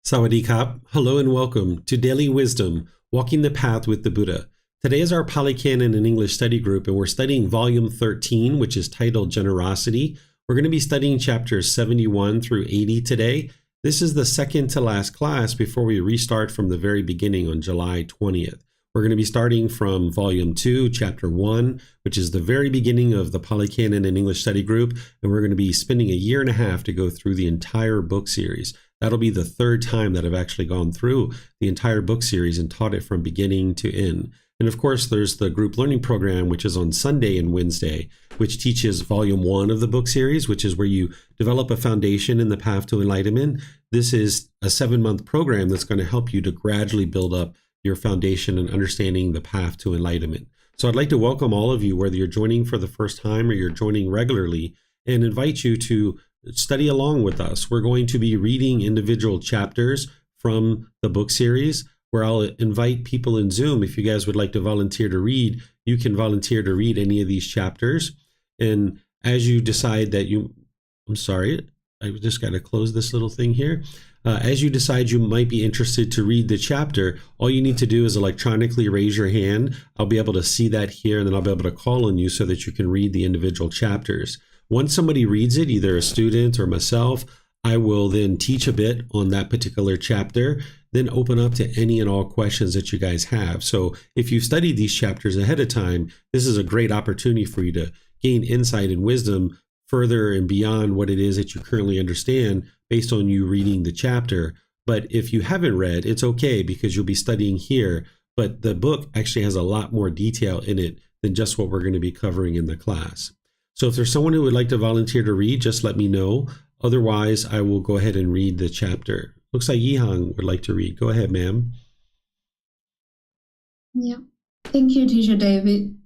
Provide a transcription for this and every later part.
Sawadee Kap. Hello and welcome to Daily Wisdom, Walking the Path with the Buddha. Today is our Pali Canon and English study group, and we're studying Volume 13, which is titled Generosity. We're going to be studying chapters 71 through 80 today. This is the second to last class before we restart from the very beginning on July 20th. We're going to be starting from Volume 2, Chapter 1, which is the very beginning of the Pali Canon and English study group, and we're going to be spending a year and a half to go through the entire book series. That'll be the third time that I've actually gone through the entire book series and taught it from beginning to end. And of course, there's the group learning program, which is on Sunday and Wednesday, which teaches Volume 1 of the book series, which is where you develop a foundation in the path to enlightenment. This is a 7-month program that's going to help you to gradually build up your foundation and understanding the path to enlightenment. So I'd like to welcome all of you, whether you're joining for the first time or you're joining regularly, and invite you to study along with us. We're going to be reading individual chapters from the book series, where I'll invite people in Zoom. If you guys would like to volunteer to read, you can volunteer to read any of these chapters. And as you decide that I'm sorry, I just got to close this little thing here. As you decide you might be interested to read the chapter, all you need to do is electronically raise your hand. I'll be able to see that here, and then I'll be able to call on you so that you can read the individual chapters. Once somebody reads it, either a student or myself, I will then teach a bit on that particular chapter, then open up to any and all questions that you guys have. So if you've studied these chapters ahead of time, this is a great opportunity for you to gain insight and wisdom further and beyond what it is that you currently understand based on you reading the chapter. But if you haven't read, it's okay, because you'll be studying here. But the book actually has a lot more detail in it than just what we're going to be covering in the class. So if there's someone who would like to volunteer to read, just let me know. Otherwise, I will go ahead and read the chapter. Looks like Yihang would like to read. Go ahead, ma'am. Yeah. Thank you, Teacher David.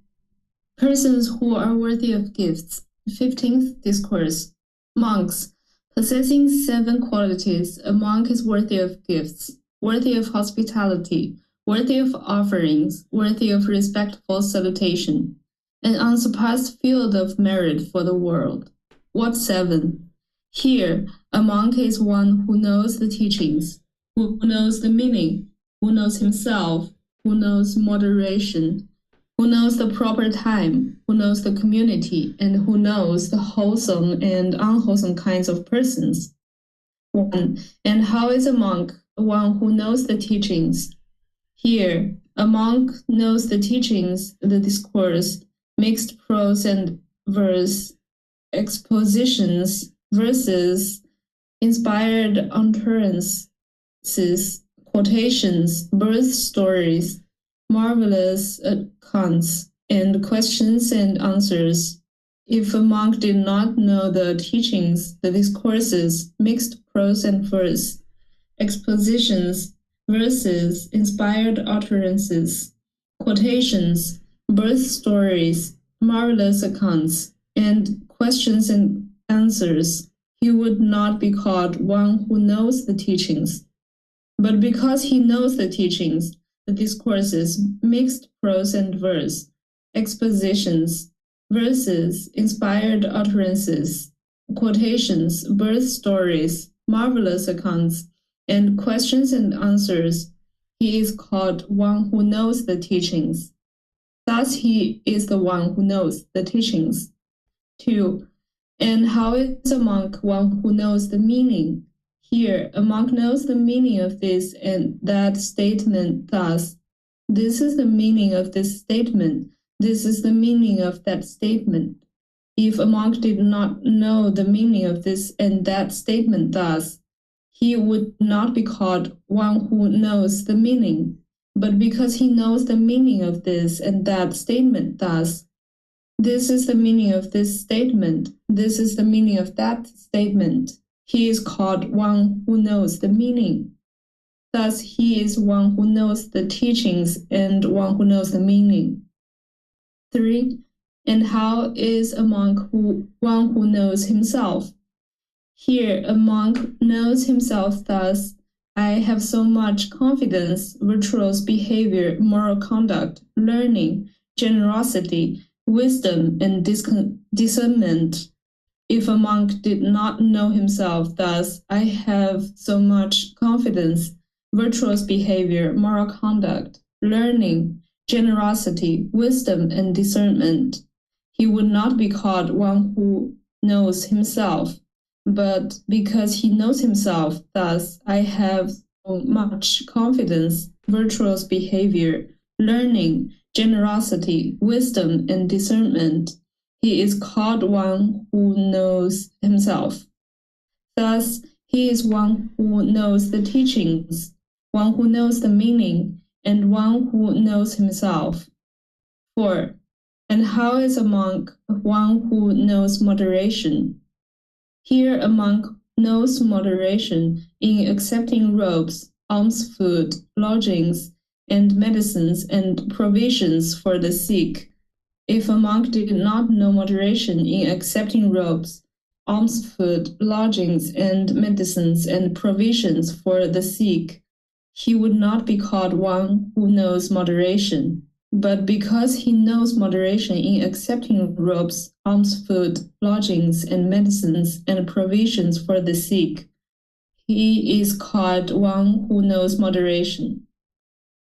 Persons who are worthy of gifts. 15th Discourse. Monks. Possessing 7 qualities, a monk is worthy of gifts, worthy of hospitality, worthy of offerings, worthy of respectful salutation. An unsurpassed field of merit for the world. What 7? Here, a monk is one who knows the teachings, who knows the meaning, who knows himself, who knows moderation, who knows the proper time, who knows the community, and who knows the wholesome and unwholesome kinds of persons. 1. And how is a monk one who knows the teachings? Here, a monk knows the teachings, the discourse, mixed prose and verse, expositions, verses, inspired utterances, quotations, birth stories, marvelous accounts, and questions and answers. If a monk did not know the teachings, the discourses, mixed prose and verse, expositions, verses, inspired utterances, quotations, birth stories, marvelous accounts, and questions and answers, he would not be called one who knows the teachings. But because he knows the teachings, the discourses, mixed prose and verse, expositions, verses, inspired utterances, quotations, birth stories, marvelous accounts, and questions and answers, he is called one who knows the teachings. Thus he is the one who knows the teachings. 2. And how is a monk one who knows the meaning? Here, a monk knows the meaning of this and that statement thus. This is the meaning of this statement. This is the meaning of that statement. If a monk did not know the meaning of this and that statement thus, he would not be called one who knows the meaning. But because he knows the meaning of this and that statement thus, this is the meaning of this statement, this is the meaning of that statement, he is called one who knows the meaning. Thus he is one who knows the teachings and one who knows the meaning. 3. And how is a monk one who knows himself? Here a monk knows himself thus: I have so much confidence, virtuous behavior, moral conduct, learning, generosity, wisdom, and discernment. If a monk did not know himself, thus, I have so much confidence, virtuous behavior, moral conduct, learning, generosity, wisdom, and discernment, he would not be called one who knows himself. But because he knows himself, thus, I have so much confidence, virtuous behavior, learning, generosity, wisdom, and discernment, he is called one who knows himself. Thus, he is one who knows the teachings, one who knows the meaning, and one who knows himself. 4. And how is a monk one who knows moderation? Here a monk knows moderation in accepting robes, alms food, lodgings, and medicines and provisions for the sick. If a monk did not know moderation in accepting robes, alms food, lodgings, and medicines and provisions for the sick, he would not be called one who knows moderation. But because he knows moderation in accepting robes, alms food, lodgings, and medicines and provisions for the sick, he is called one who knows moderation.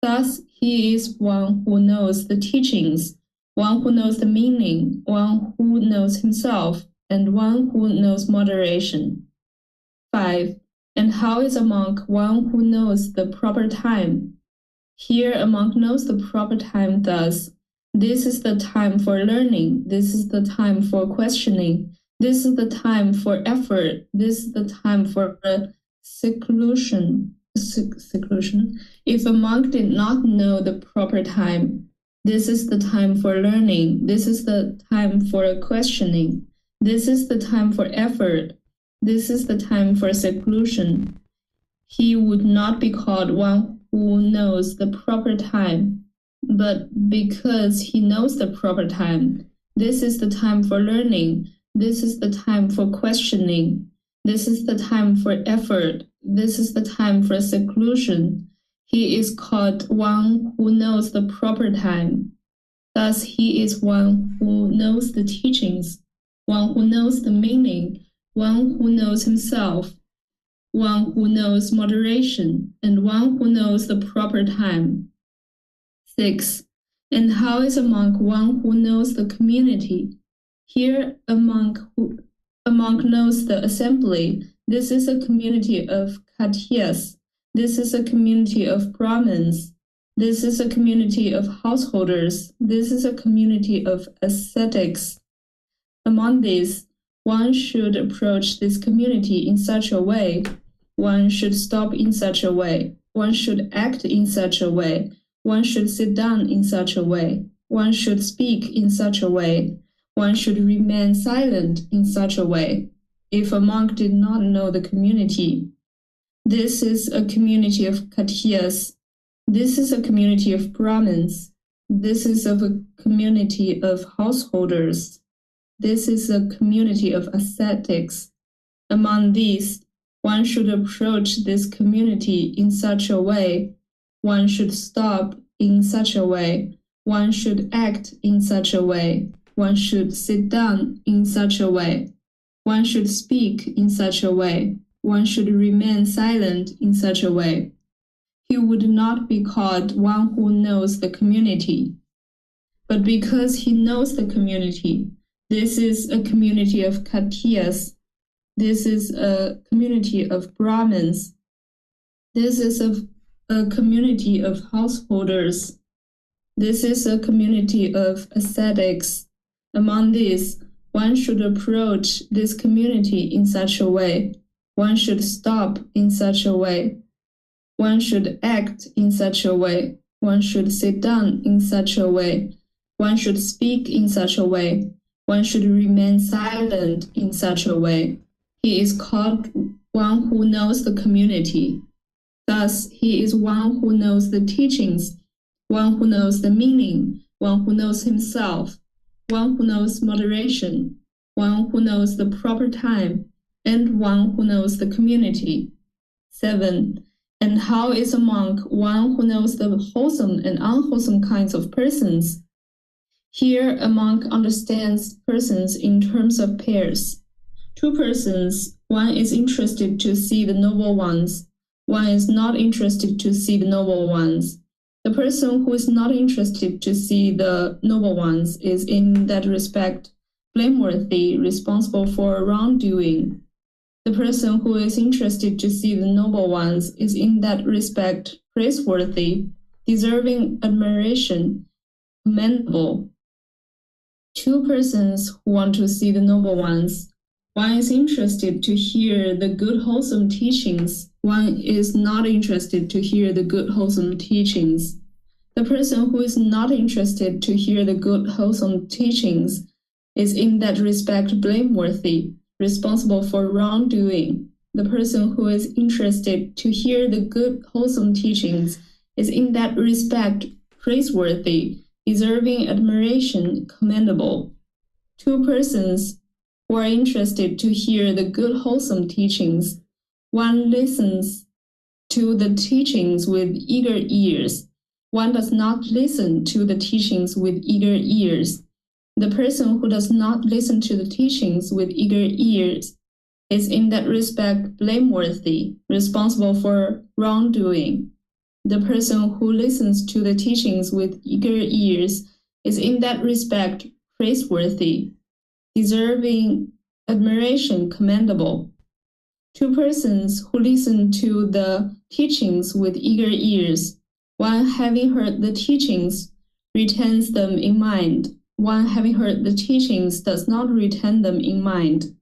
Thus, he is one who knows the teachings, one who knows the meaning, one who knows himself, and one who knows moderation. 5. And how is a monk one who knows the proper time? Here a monk knows the proper time thus: this is the time for learning, this is the time for questioning, this is the time for effort, this is the time for seclusion. If a monk did not know the proper time, this is the time for learning, this is the time for questioning, this is the time for effort, this is the time for seclusion, he would not be called one who knows the proper time. But because he knows the proper time, this is the time for learning, this is the time for questioning, this is the time for effort, this is the time for seclusion, he is called one who knows the proper time. Thus he is one who knows the teachings, one who knows the meaning, one who knows himself, one who knows moderation, and one who knows the proper time. 6. And how is a monk one who knows the community? Here a monk knows the assembly. This is a community of Khatyas. This is a community of Brahmins. This is a community of householders. This is a community of ascetics. Among these, one should approach this community in such a way, one should stop in such a way, one should act in such a way, one should sit down in such a way, one should speak in such a way, one should remain silent in such a way. If a monk did not know the community, this is a community of Khatyas, this is a community of Brahmins, this is a community of householders, this is a community of ascetics. Among these, one should approach this community in such a way, one should stop in such a way, one should act in such a way, one should sit down in such a way, one should speak in such a way, one should remain silent in such a way. He would not be called one who knows the community. But because he knows the community, this is a community of Khatyas, this is a community of Brahmins, this is a community of householders, this is a community of ascetics. Among these, one should approach this community in such a way, one should stop in such a way, one should act in such a way, one should sit down in such a way, one should speak in such a way, one should remain silent in such a way. He is called one who knows the community. Thus, he is one who knows the teachings, one who knows the meaning, one who knows himself, one who knows moderation, one who knows the proper time, and one who knows the community. 7. And how is a monk one who knows the wholesome and unwholesome kinds of persons? Here, a monk understands persons in terms of pairs. Two persons, one is interested to see the noble ones, one is not interested to see the noble ones. The person who is not interested to see the noble ones is in that respect blameworthy, responsible for wrongdoing. The person who is interested to see the noble ones is in that respect praiseworthy, deserving admiration, commendable. Two persons who want to see the noble ones, one is interested to hear the good wholesome teachings, one is not interested to hear the good wholesome teachings. The person who is not interested to hear the good wholesome teachings is in that respect blameworthy, responsible for wrongdoing. The person who is interested to hear the good wholesome teachings is in that respect praiseworthy, deserving admiration, commendable. Two persons who are interested to hear the good wholesome teachings, one listens to the teachings with eager ears, one does not listen to the teachings with eager ears. The person who does not listen to the teachings with eager ears is in that respect blameworthy, responsible for wrongdoing. The person who listens to the teachings with eager ears is in that respect praiseworthy, deserving admiration, commendable. Two persons who listen to the teachings with eager ears, one having heard the teachings retains them in mind, one having heard the teachings does not retain them in mind.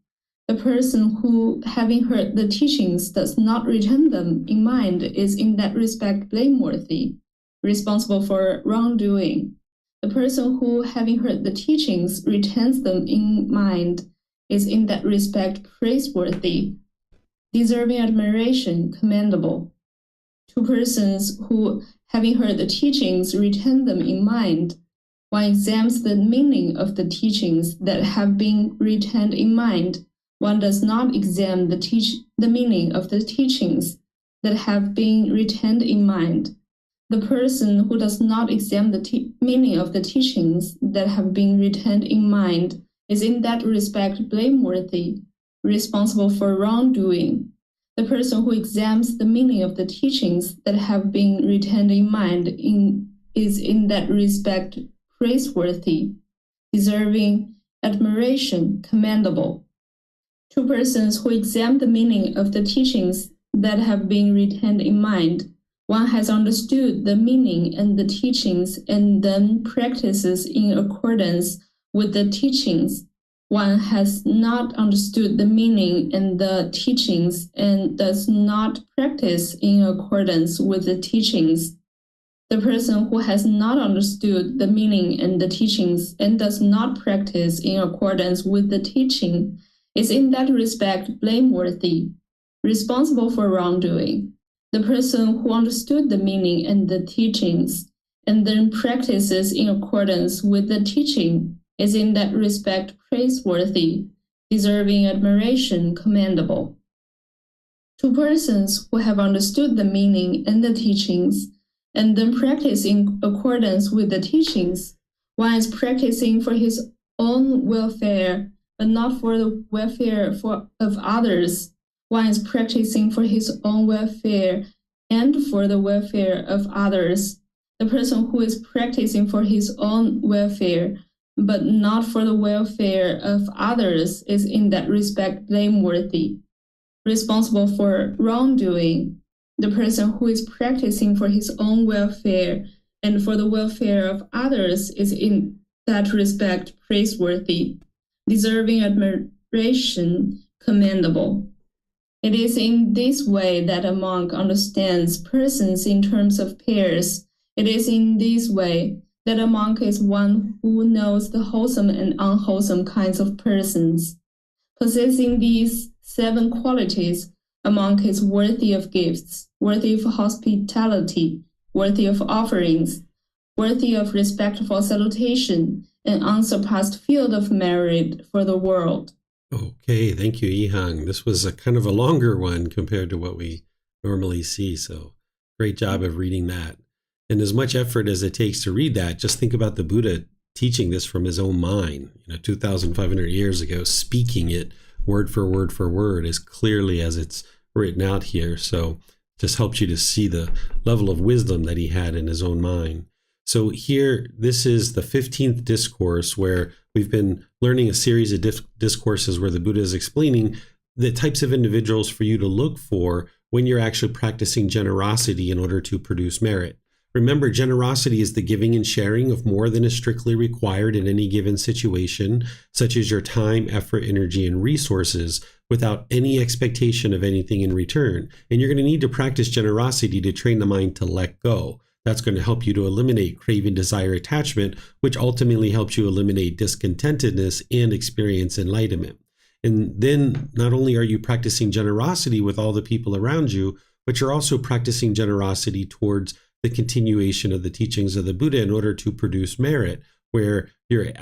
The person who, having heard the teachings, does not retain them in mind is in that respect blameworthy, responsible for wrongdoing. The person who, having heard the teachings, retains them in mind is in that respect praiseworthy, deserving admiration, commendable. Two persons who, having heard the teachings, retain them in mind, one examines the meaning of the teachings that have been retained in mind, one does not examine the meaning of the teachings that have been retained in mind. The person who does not examine the meaning of the teachings that have been retained in mind is in that respect blameworthy, responsible for wrongdoing. The person who examines the meaning of the teachings that have been retained in mind is in that respect praiseworthy, deserving admiration, commendable. Two persons who examine the meaning of the teachings that have been retained in mind, one has understood the meaning and the teachings and then practices in accordance with the teachings. One has not understood the meaning and the teachings and does not practice in accordance with the teachings. The person who has not understood the meaning and the teachings and does not practice in accordance with the teaching is in that respect blameworthy, responsible for wrongdoing. The person who understood the meaning and the teachings and then practices in accordance with the teaching is in that respect praiseworthy, deserving admiration, commendable. Two persons who have understood the meaning and the teachings and then practice in accordance with the teachings, one is practicing for his own welfare, but not for the welfare of others. One is practicing for his own welfare and for the welfare of others. The person who is practicing for his own welfare, but not for the welfare of others, is in that respect blameworthy, responsible for wrongdoing. The person who is practicing for his own welfare and for the welfare of others is in that respect praiseworthy, deserving admiration, commendable. It is in this way that a monk understands persons in terms of pairs. It is in this way that a monk is one who knows the wholesome and unwholesome kinds of persons. Possessing these 7 qualities, a monk is worthy of gifts, worthy of hospitality, worthy of offerings, worthy of respectful salutation, an unsurpassed field of merit for the world. Okay, thank you, Yihang. This was a kind of a longer one compared to what we normally see, so great job of reading that. And as much effort as it takes to read that, just think about the Buddha teaching this from his own mind, 2,500 years ago, speaking it word for word for word, as clearly as it's written out here. So just helps you to see the level of wisdom that he had in his own mind. So here, this is the 15th discourse, where we've been learning a series of discourses where the Buddha is explaining the types of individuals for you to look for when you're actually practicing generosity in order to produce merit. Remember, generosity is the giving and sharing of more than is strictly required in any given situation, such as your time, effort, energy, and resources, without any expectation of anything in return. And you're going to need to practice generosity to train the mind to let go. That's going to help you to eliminate craving, desire, attachment, which ultimately helps you eliminate discontentedness and experience enlightenment. And then not only are you practicing generosity with all the people around you, but you're also practicing generosity towards the continuation of the teachings of the Buddha in order to produce merit, where you're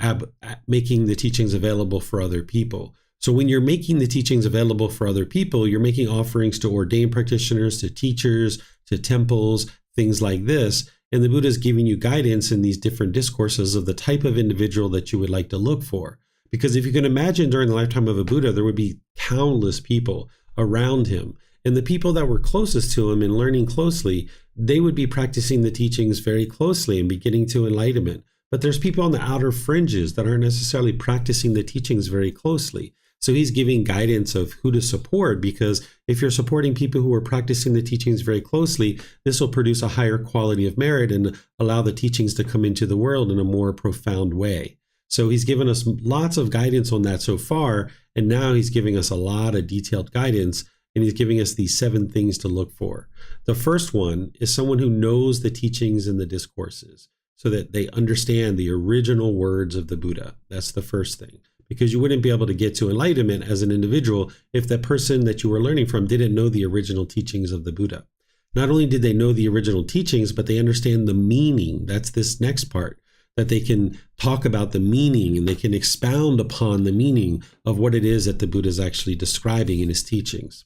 making the teachings available for other people. So when you're making the teachings available for other people, you're making offerings to ordained practitioners, to teachers, to temples, things like this. And the Buddha is giving you guidance in these different discourses of the type of individual that you would like to look for. Because if you can imagine, during the lifetime of a Buddha, there would be countless people around him. And the people that were closest to him and learning closely, they would be practicing the teachings very closely and be getting to enlightenment. But there's people on the outer fringes that aren't necessarily practicing the teachings very closely. So he's giving guidance of who to support, because if you're supporting people who are practicing the teachings very closely, this will produce a higher quality of merit and allow the teachings to come into the world in a more profound way. So he's given us lots of guidance on that so far, and now he's giving us a lot of detailed guidance, and he's giving us these 7 things to look for. The first one is someone who knows the teachings and the discourses so that they understand the original words of the Buddha. That's the first thing, because you wouldn't be able to get to enlightenment as an individual if the person that you were learning from didn't know the original teachings of the Buddha. Not only did they know the original teachings, but they understand the meaning. That's this next part, that they can talk about the meaning and they can expound upon the meaning of what it is that the Buddha is actually describing in his teachings.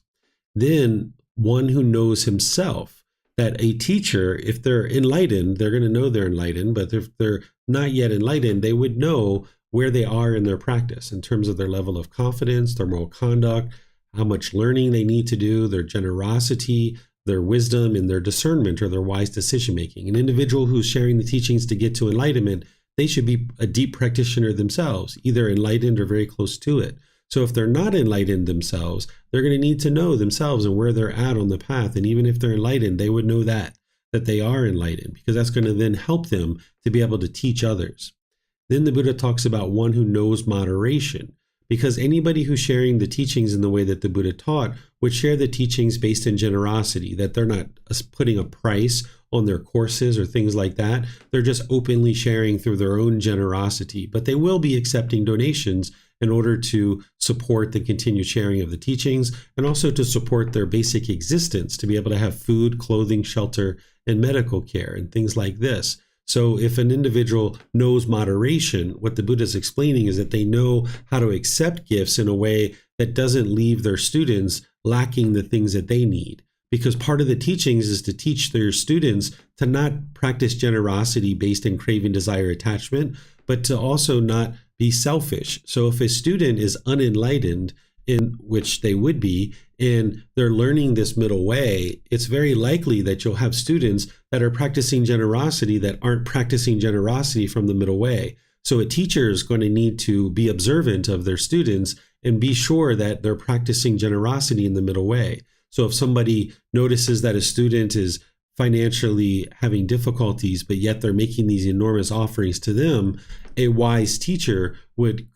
Then one who knows himself, that a teacher, if they're enlightened, they're going to know they're enlightened, but if they're not yet enlightened, they would know where they are in their practice in terms of their level of confidence, their moral conduct, how much learning they need to do, their generosity, their wisdom, and their discernment or their wise decision making. An individual who's sharing the teachings to get to enlightenment, they should be a deep practitioner themselves, either enlightened or very close to it. So if they're not enlightened themselves, they're going to need to know themselves and where they're at on the path. And even if they're enlightened, they would know that they are enlightened, because that's going to then help them to be able to teach others. Then the Buddha talks about one who knows moderation, because anybody who's sharing the teachings in the way that the Buddha taught would share the teachings based in generosity, that they're not putting a price on their courses or things like that. They're just openly sharing through their own generosity, but they will be accepting donations in order to support the continued sharing of the teachings and also to support their basic existence, to be able to have food, clothing, shelter, and medical care and things like this. So if an individual knows moderation, what the Buddha is explaining is that they know how to accept gifts in a way that doesn't leave their students lacking the things that they need. Because part of the teachings is to teach their students to not practice generosity based in craving, desire, attachment, but to also not be selfish. So if a student is unenlightened, in which they would be, and they're learning this middle way, it's very likely that you'll have students that are practicing generosity that aren't practicing generosity from the middle way. So a teacher is going to need to be observant of their students and be sure that they're practicing generosity in the middle way. So if somebody notices that a student is financially having difficulties, but yet they're making these enormous offerings to them, a wise teacher would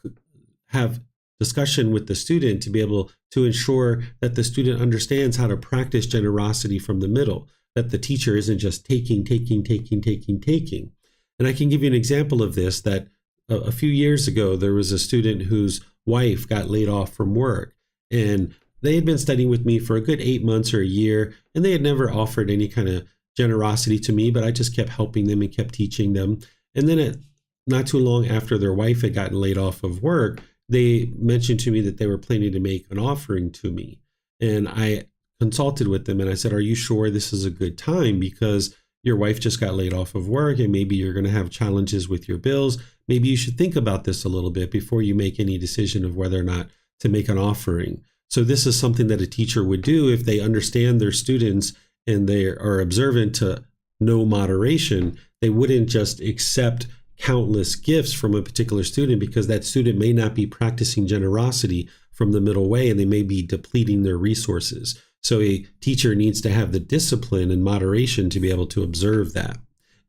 have discussion with the student to be able to ensure that the student understands how to practice generosity from the middle, that the teacher isn't just taking. And I can give you an example of this, that a few years ago, there was a student whose wife got laid off from work, and they had been studying with me for a good 8 months or a year, and they had never offered any kind of generosity to me, but I just kept helping them and kept teaching them. And then not too long after their wife had gotten laid off of work, they mentioned to me that they were planning to make an offering to me. And I consulted with them and I said, are you sure this is a good time? Because your wife just got laid off of work and maybe you're going to have challenges with your bills. Maybe you should think about this a little bit before you make any decision of whether or not to make an offering. So this is something that a teacher would do if they understand their students and they are observant to no moderation. They wouldn't just accept countless gifts from a particular student, because that student may not be practicing generosity from the middle way, and they may be depleting their resources. So a teacher needs to have the discipline and moderation to be able to observe that,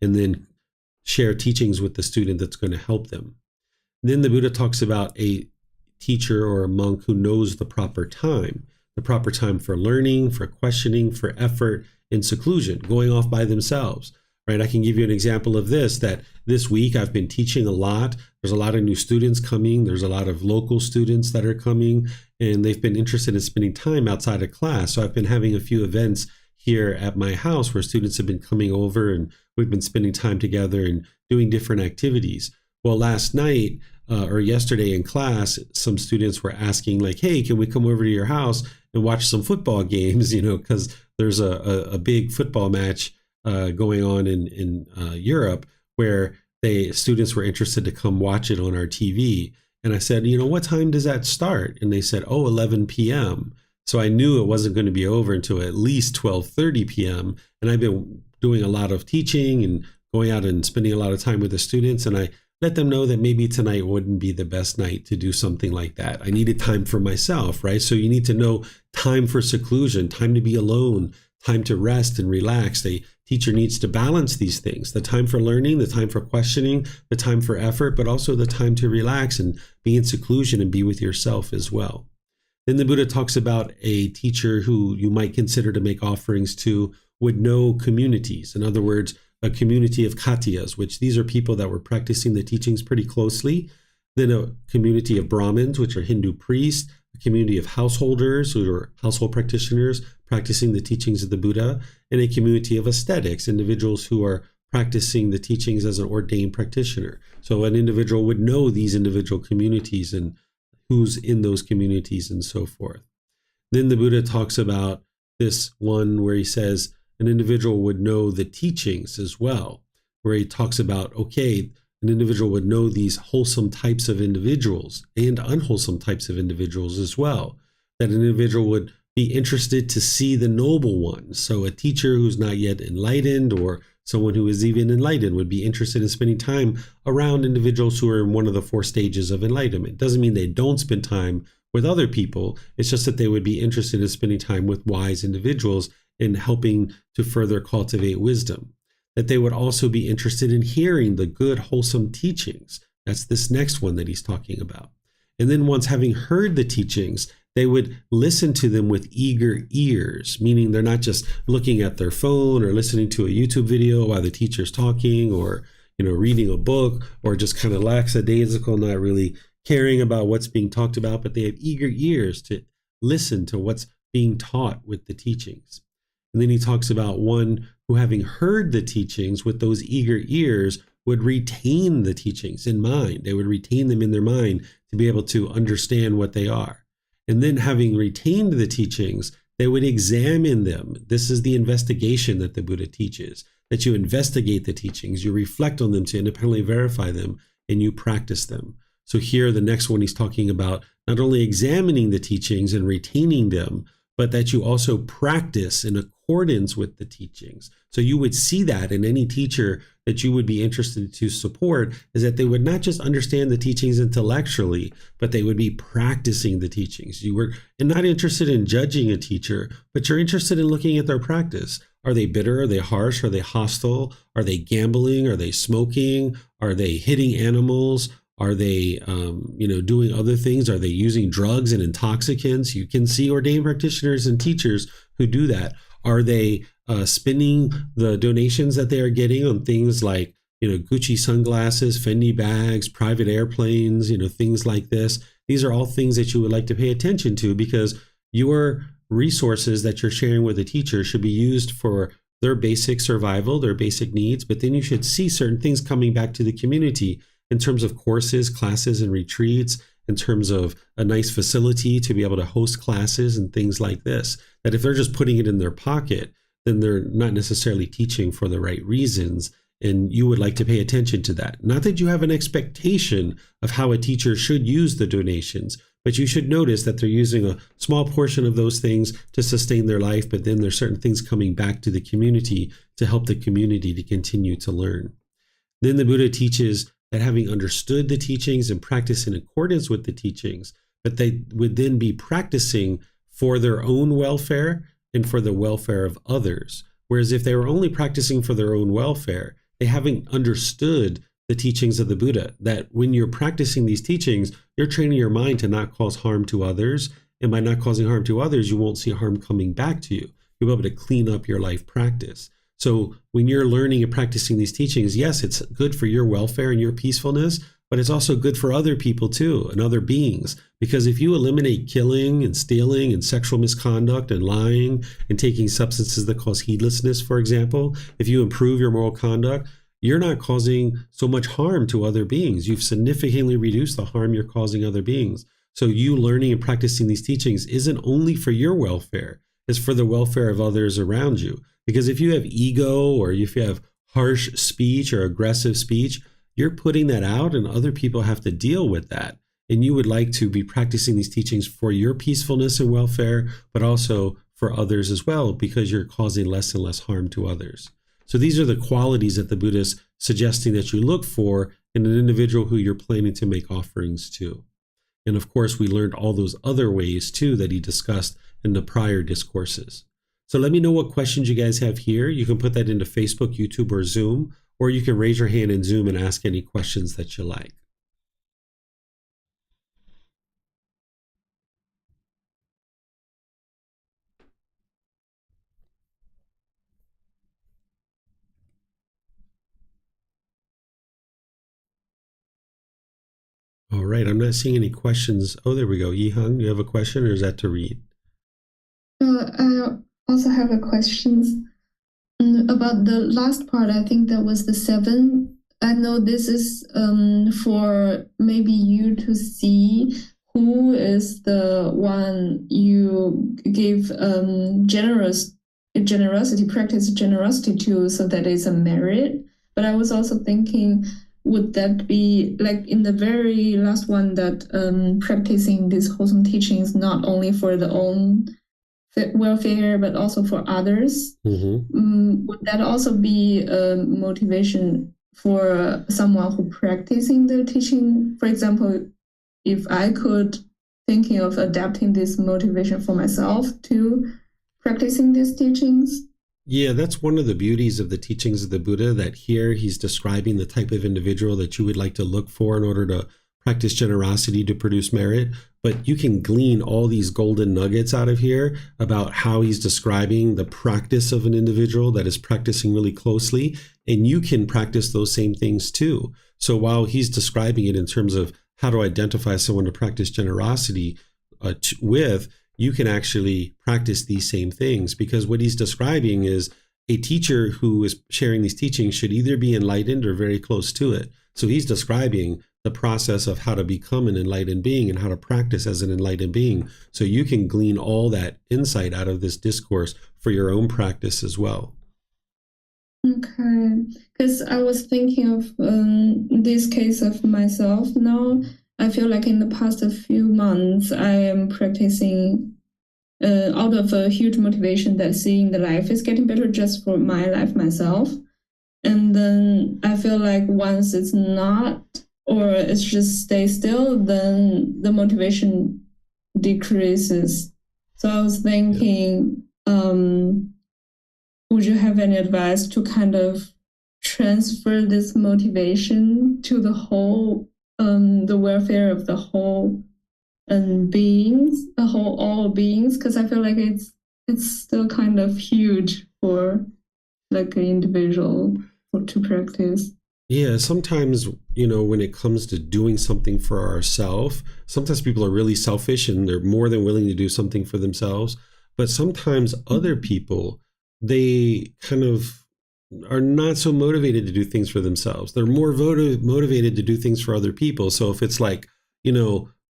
and then share teachings with the student that's going to help them. Then the Buddha talks about a teacher or a monk who knows the proper time for learning, for questioning, for effort, and seclusion, going off by themselves. Right? I can give you an example of this, that this week I've been teaching a lot. There's a lot of new students coming. There's a lot of local students that are coming, and they've been interested in spending time outside of class. So I've been having a few events here at my house where students have been coming over, and we've been spending time together and doing different activities. Well, last night or yesterday in class, some students were asking like, hey, can we come over to your house and watch some football games? Because there's a big football match going on in Europe, where students were interested to come watch it on our TV. And I said, what time does that start? And they said, 11 p.m. So I knew it wasn't going to be over until at least 12:30 p.m. And I've been doing a lot of teaching and going out and spending a lot of time with the students. And I let them know that maybe tonight wouldn't be the best night to do something like that. I needed time for myself, right? So you need to know time for seclusion, time to be alone, time to rest and relax. The teacher needs to balance these things: the time for learning, the time for questioning, the time for effort, but also the time to relax and be in seclusion and be with yourself as well. Then the Buddha talks about a teacher who you might consider to make offerings to would know communities. In other words, a community of Khattiyas, which these are people that were practicing the teachings pretty closely. Then a community of Brahmins, which are Hindu priests, a community of householders, who are household practitioners practicing the teachings of the Buddha, and a community of ascetics, individuals who are practicing the teachings as an ordained practitioner. So an individual would know these individual communities and who's in those communities and so forth. Then the Buddha talks about this one where he says an individual would know the teachings as well, where he talks about, okay, an individual would know these wholesome types of individuals and unwholesome types of individuals as well. That an individual would be interested to see the noble ones. So a teacher who's not yet enlightened, or someone who is even enlightened, would be interested in spending time around individuals who are in one of the 4 stages of enlightenment. Doesn't mean they don't spend time with other people. It's just that they would be interested in spending time with wise individuals and helping to further cultivate wisdom. That they would also be interested in hearing the good, wholesome teachings. That's this next one that he's talking about. And then once having heard the teachings, they would listen to them with eager ears, meaning they're not just looking at their phone or listening to a YouTube video while the teacher's talking, or reading a book, or just kind of lackadaisical, not really caring about what's being talked about, but they have eager ears to listen to what's being taught with the teachings. And then he talks about one who, having heard the teachings with those eager ears, would retain the teachings in mind. They would retain them in their mind to be able to understand what they are. And then having retained the teachings, they would examine them. This is the investigation that the Buddha teaches, that you investigate the teachings, you reflect on them to independently verify them, and you practice them. So here, the next one, he's talking about not only examining the teachings and retaining them, but that you also practice in accordance with the teachings. So you would see that in any teacher that you would be interested to support, is that they would not just understand the teachings intellectually, but they would be practicing the teachings. You were not interested in judging a teacher, but you're interested in looking at their practice. Are they bitter? Are they harsh? Are they hostile? Are they gambling? Are they smoking? Are they hitting animals? Are they, doing other things? Are they using drugs and intoxicants? You can see ordained practitioners and teachers who do that. Are they spending the donations that they are getting on things like, Gucci sunglasses, Fendi bags, private airplanes, things like this? These are all things that you would like to pay attention to, because your resources that you're sharing with a teacher should be used for their basic survival, their basic needs. But then you should see certain things coming back to the community in terms of courses, classes, and retreats, in terms of a nice facility to be able to host classes and things like this. That if they're just putting it in their pocket, then they're not necessarily teaching for the right reasons. And you would like to pay attention to that. Not that you have an expectation of how a teacher should use the donations, But you should notice that they're using a small portion of those things to sustain their life, but then there's certain things coming back to the community to help the community to continue to learn. Then the Buddha teaches that having understood the teachings and practice in accordance with the teachings, that they would then be practicing for their own welfare and for the welfare of others. Whereas if they were only practicing for their own welfare, they haven't understood the teachings of the Buddha, that when you're practicing these teachings, you're training your mind to not cause harm to others. And by not causing harm to others, you won't see harm coming back to you. You'll be able to clean up your life practice. So when you're learning and practicing these teachings, yes, it's good for your welfare and your peacefulness, but it's also good for other people too and other beings. Because if you eliminate killing and stealing and sexual misconduct and lying and taking substances that cause heedlessness, for example, if you improve your moral conduct, you're not causing so much harm to other beings. You've significantly reduced the harm you're causing other beings. So you learning and practicing these teachings isn't only for your welfare, it's for the welfare of others around you. Because if you have ego or if you have harsh speech or aggressive speech, you're putting that out and other people have to deal with that. And you would like to be practicing these teachings for your peacefulness and welfare, but also for others as well, because you're causing less and less harm to others. So these are the qualities that the Buddha is suggesting that you look for in an individual who you're planning to make offerings to. And of course, we learned all those other ways too that he discussed in the prior discourses. So let me know what questions you guys have here. You can put that into Facebook, YouTube, or Zoom, or you can raise your hand in Zoom and ask any questions that you like. All right, I'm not seeing any questions. Oh, there we go. Yihang, you have a question, or is that to read? I also have a question about the last part. I think that was the 7. I know this is for maybe you to see who is the one you give generosity, practice generosity to, so that is a merit. But I was also thinking, would that be like in the very last one, that practicing these wholesome teachings not only for the own welfare but also for others? Would that also be a motivation for someone who practicing the teaching? For example, if I could thinking of adapting this motivation for myself to practicing these teachings. Yeah, that's one of the beauties of the teachings of the Buddha, that here he's describing the type of individual that you would like to look for in order to practice generosity to produce merit. But you can glean all these golden nuggets out of here about how he's describing the practice of an individual that is practicing really closely. And you can practice those same things too. So while he's describing it in terms of how to identify someone to practice generosity with, you can actually practice these same things, because what he's describing is a teacher who is sharing these teachings should either be enlightened or very close to it. So he's describing the process of how to become an enlightened being and how to practice as an enlightened being. So you can glean all that insight out of this discourse for your own practice as well. Okay, because I was thinking of this case of myself now. I feel like in the past few months, I am practicing out of a huge motivation that seeing the life is getting better just for my life myself. And then I feel like once it's not, or it's just stay still, then the motivation decreases. So I was thinking, would you have any advice to kind of transfer this motivation to the whole, the welfare of the whole beings, all beings? Because I feel like it's still kind of huge for like an individual to practice. Yeah, sometimes, when it comes to doing something for ourselves, sometimes people are really selfish and they're more than willing to do something for themselves. But sometimes other people, they kind of are not so motivated to do things for themselves. They're more motivated to do things for other people. So if it's like,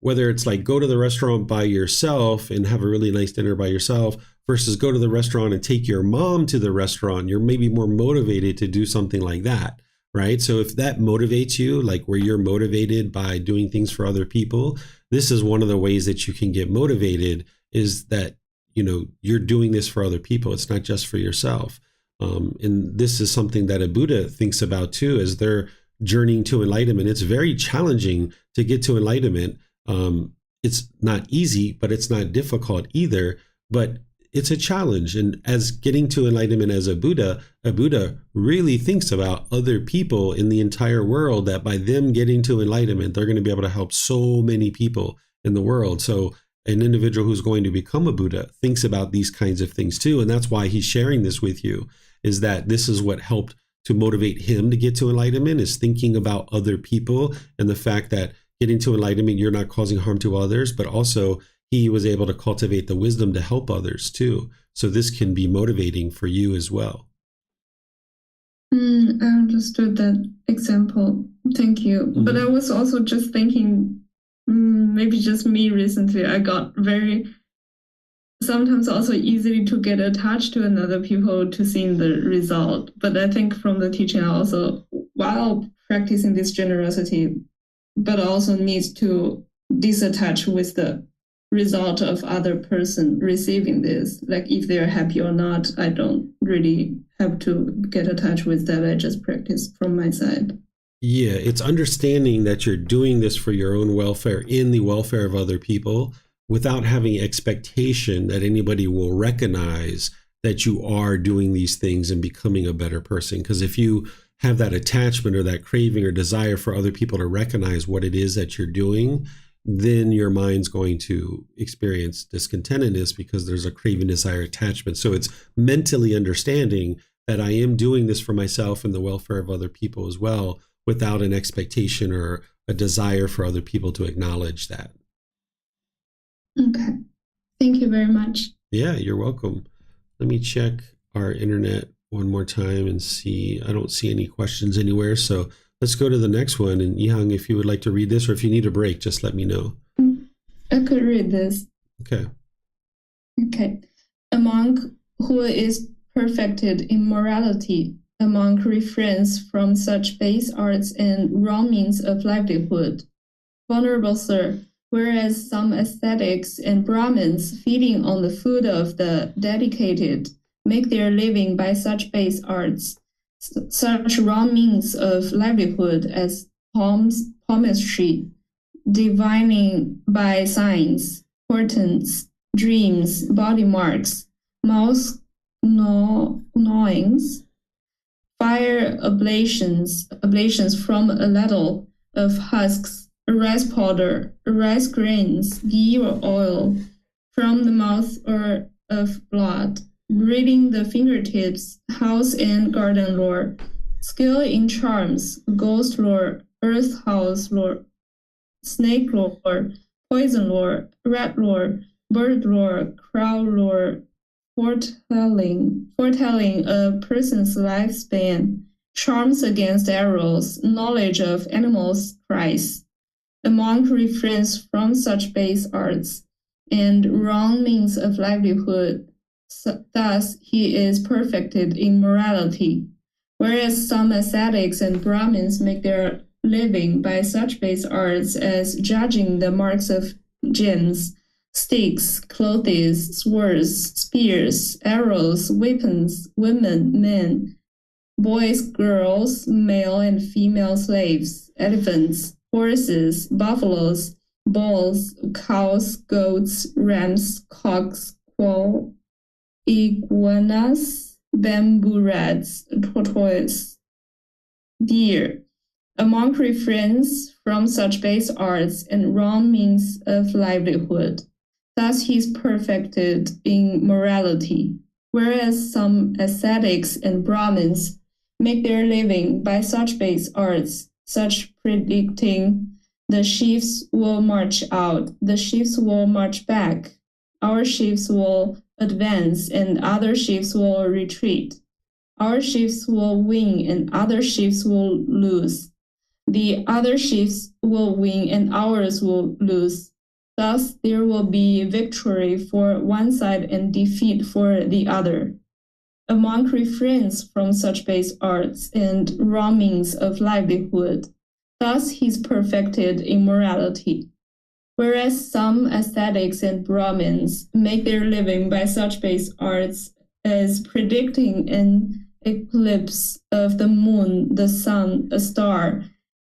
whether it's like go to the restaurant by yourself and have a really nice dinner by yourself versus go to the restaurant and take your mom to the restaurant, you're maybe more motivated to do something like that. right? So if that motivates you, like where you're motivated by doing things for other people, this is one of the ways that you can get motivated, is that, you're doing this for other people. It's not just for yourself. And this is something that a Buddha thinks about too, as they're journeying to enlightenment. It's very challenging to get to enlightenment. It's not easy, but it's not difficult either. But it's a challenge. And as getting to enlightenment as a Buddha really thinks about other people in the entire world, that by them getting to enlightenment, they're going to be able to help so many people in the world. So an individual who's going to become a Buddha thinks about these kinds of things too. And that's why he's sharing this with you, is that this is what helped to motivate him to get to enlightenment, is thinking about other people and the fact that getting to enlightenment, you're not causing harm to others, but also he was able to cultivate the wisdom to help others too. So this can be motivating for you as well. I understood that example. Thank you. Mm-hmm. But I was also just thinking, maybe just me recently, I got sometimes also easily to get attached to another people to seeing the result. But I think from the teaching, I also, while practicing this generosity, but also needs to disattach with the result of other person receiving this. Like if they're happy or not, I don't really have to get attached with that. I just practice from my side. Yeah, it's understanding that you're doing this for your own welfare, in the welfare of other people, without having expectation that anybody will recognize that you are doing these things and becoming a better person. Because if you have that attachment or that craving or desire for other people to recognize what it is that you're doing, then your mind's going to experience discontentedness, because there's a craving, desire, attachment. So it's mentally understanding that I am doing this for myself and the welfare of other people as well, without an expectation or a desire for other people to acknowledge that. Okay. Thank you very much. Yeah, you're welcome. Let me check our internet one more time and see. I don't see any questions anywhere. So let's go to the next one. And Yihang, if you would like to read this, or if you need a break, just let me know. I could read this. Okay. Okay. A monk who is perfected in morality, a monk refrains from such base arts and wrong means of livelihood. Venerable Sir, whereas some ascetics and Brahmins feeding on the food of the dedicated make their living by such base arts, such wrong means of livelihood as palmistry, divining by signs, portents, dreams, body marks, mouth gnawings, fire ablations from a ladle of husks, rice powder, rice grains, ghee or oil, from the mouth or of blood, reading the fingertips, house and garden lore, skill in charms, ghost lore, earth house lore, snake lore, poison lore, rat lore, bird lore, crow lore, foretelling a person's lifespan, charms against arrows, knowledge of animals' cries. A monk refrains from such base arts and wrong means of livelihood. Thus, he is perfected in morality, whereas some ascetics and Brahmins make their living by such base arts as judging the marks of gems, sticks, clothes, swords, spears, arrows, weapons, women, men, boys, girls, male and female slaves, elephants, horses, buffaloes, bulls, cows, goats, rams, cocks, quail, iguanas, bamboo rats, tortoise, deer. A monk refrains from such base arts and wrong means of livelihood. Thus he is perfected in morality, whereas some ascetics and Brahmins make their living by such base arts, such predicting the sheaves will march out, the sheaves will march back, our sheaves will advance and other sheaves will retreat, our sheaves will win and other sheaves will lose, the other sheaves will win and ours will lose. Thus there will be victory for one side and defeat for the other. A monk refrains from such base arts and wrong means of livelihood. Thus he is perfected in morality. Whereas some ascetics and Brahmins make their living by such base arts as predicting an eclipse of the moon, the sun, a star,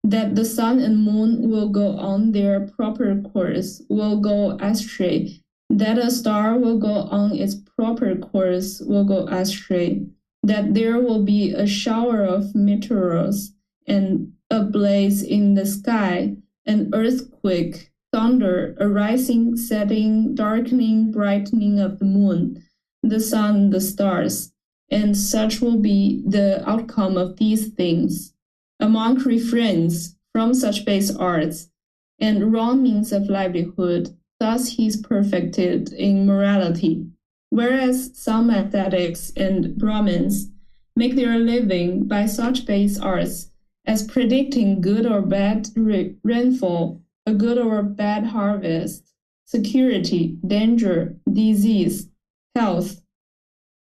that the sun and moon will go on their proper course, will go astray, that a star will go on its proper course, will go astray, that there will be a shower of meteors and a blaze in the sky, an earthquake, thunder, a rising, setting, darkening, brightening of the moon, the sun, the stars, and such will be the outcome of these things. A monk refrains from such base arts and wrong means of livelihood, thus he is perfected in morality. Whereas some ascetics and Brahmins make their living by such base arts as predicting good or bad rainfall, a good or bad harvest, security, danger, disease, health,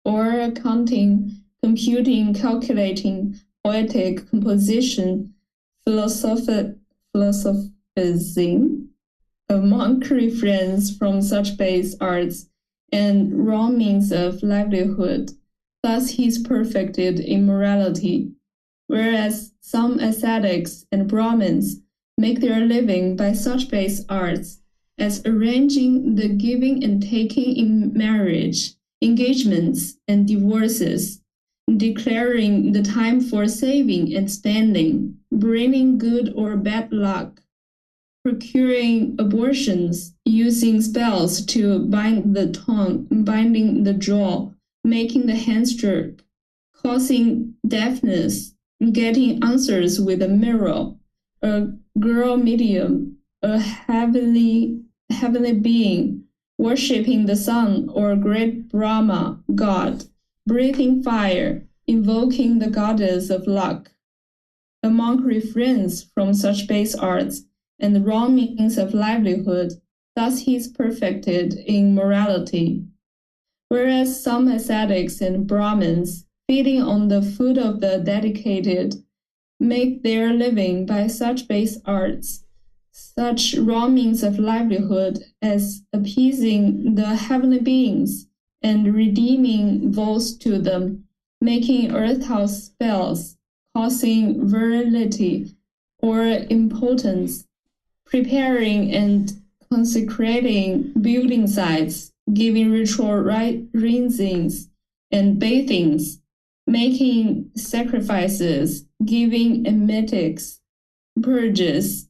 or computing, calculating, poetic composition, philosophizing. A monk refrains from such base arts and wrong means of livelihood. Thus he is perfected in morality. Whereas some ascetics and Brahmins make their living by such base arts as arranging the giving and taking in marriage, engagements and divorces, declaring the time for saving and standing, bringing good or bad luck, procuring abortions, using spells to bind the tongue, binding the jaw, making the hands jerk, causing deafness, getting answers with a mirror, a girl medium, a heavenly being, worshipping the sun or great Brahma god, breathing fire, invoking the goddess of luck. A monk refrains from such base arts and the wrong means of livelihood, thus he is perfected in morality. Whereas some ascetics and Brahmins, feeding on the food of the dedicated, make their living by such base arts, such wrong means of livelihood as appeasing the heavenly beings and redeeming vows to them, making earth house spells, causing virility or impotence, preparing and consecrating building sites, giving ritual rinsings and bathings, making sacrifices, giving emetics, purges,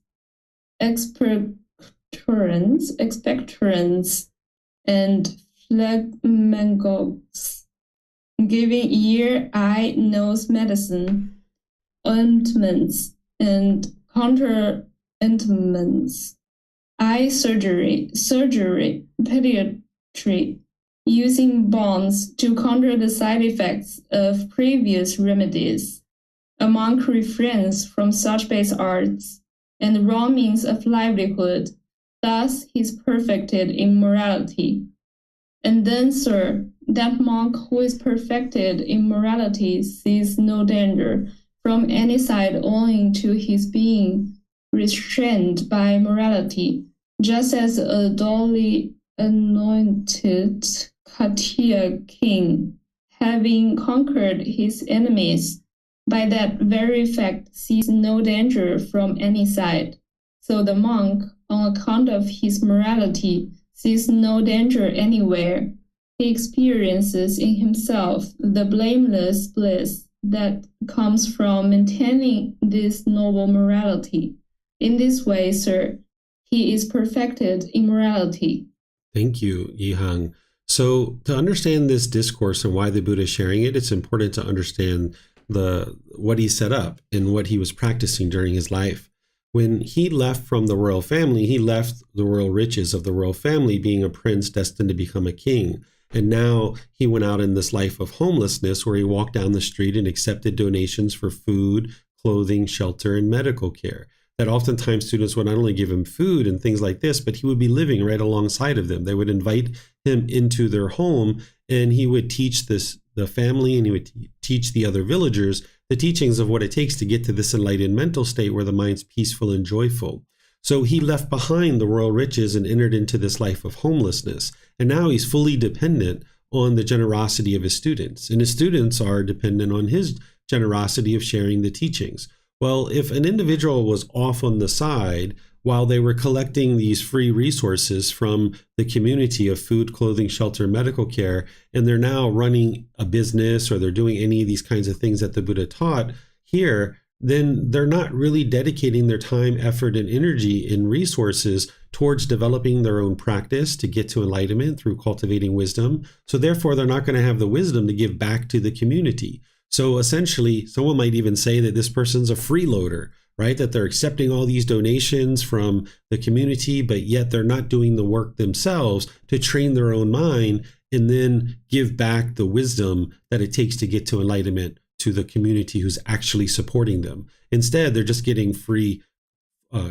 expectorants, and phlegmagogues, giving ear, eye, nose medicine, ointments, and counter-ointments, eye surgery, pediatry, using bonds to counter the side effects of previous remedies. A monk refrains from such base arts and wrong means of livelihood, thus he is perfected in morality. And then, sir, that monk who is perfected in morality sees no danger from any side owing to his being restrained by morality, just as a duly anointed Khattiya king, having conquered his enemies, by that very fact sees no danger from any side. So the monk, on account of his morality, sees no danger anywhere. He experiences in himself the blameless bliss that comes from maintaining this noble morality. In this way, sir, he is perfected in morality. Thank you, Yihang. So to understand this discourse and why the Buddha is sharing it, it's important to understand what he set up and what he was practicing during his life. When he left from the royal family, he left the royal riches of the royal family, being a prince destined to become a king. And now he went out in this life of homelessness where he walked down the street and accepted donations for food, clothing, shelter, and medical care. That oftentimes students would not only give him food and things like this, but he would be living right alongside of them. They would invite him into their home and he would teach the family, and he would teach the other villagers the teachings of what it takes to get to this enlightened mental state where the mind's peaceful and joyful. So he left behind the royal riches and entered into this life of homelessness. And now he's fully dependent on the generosity of his students. And his students are dependent on his generosity of sharing the teachings. Well, if an individual was off on the side while they were collecting these free resources from the community of food, clothing, shelter, medical care, and they're now running a business or they're doing any of these kinds of things that the Buddha taught here, then they're not really dedicating their time, effort, and energy and resources towards developing their own practice to get to enlightenment through cultivating wisdom. So therefore, they're not going to have the wisdom to give back to the community. So essentially, someone might even say that this person's a freeloader, right? That they're accepting all these donations from the community, but yet they're not doing the work themselves to train their own mind and then give back the wisdom that it takes to get to enlightenment to the community who's actually supporting them. Instead, they're just getting free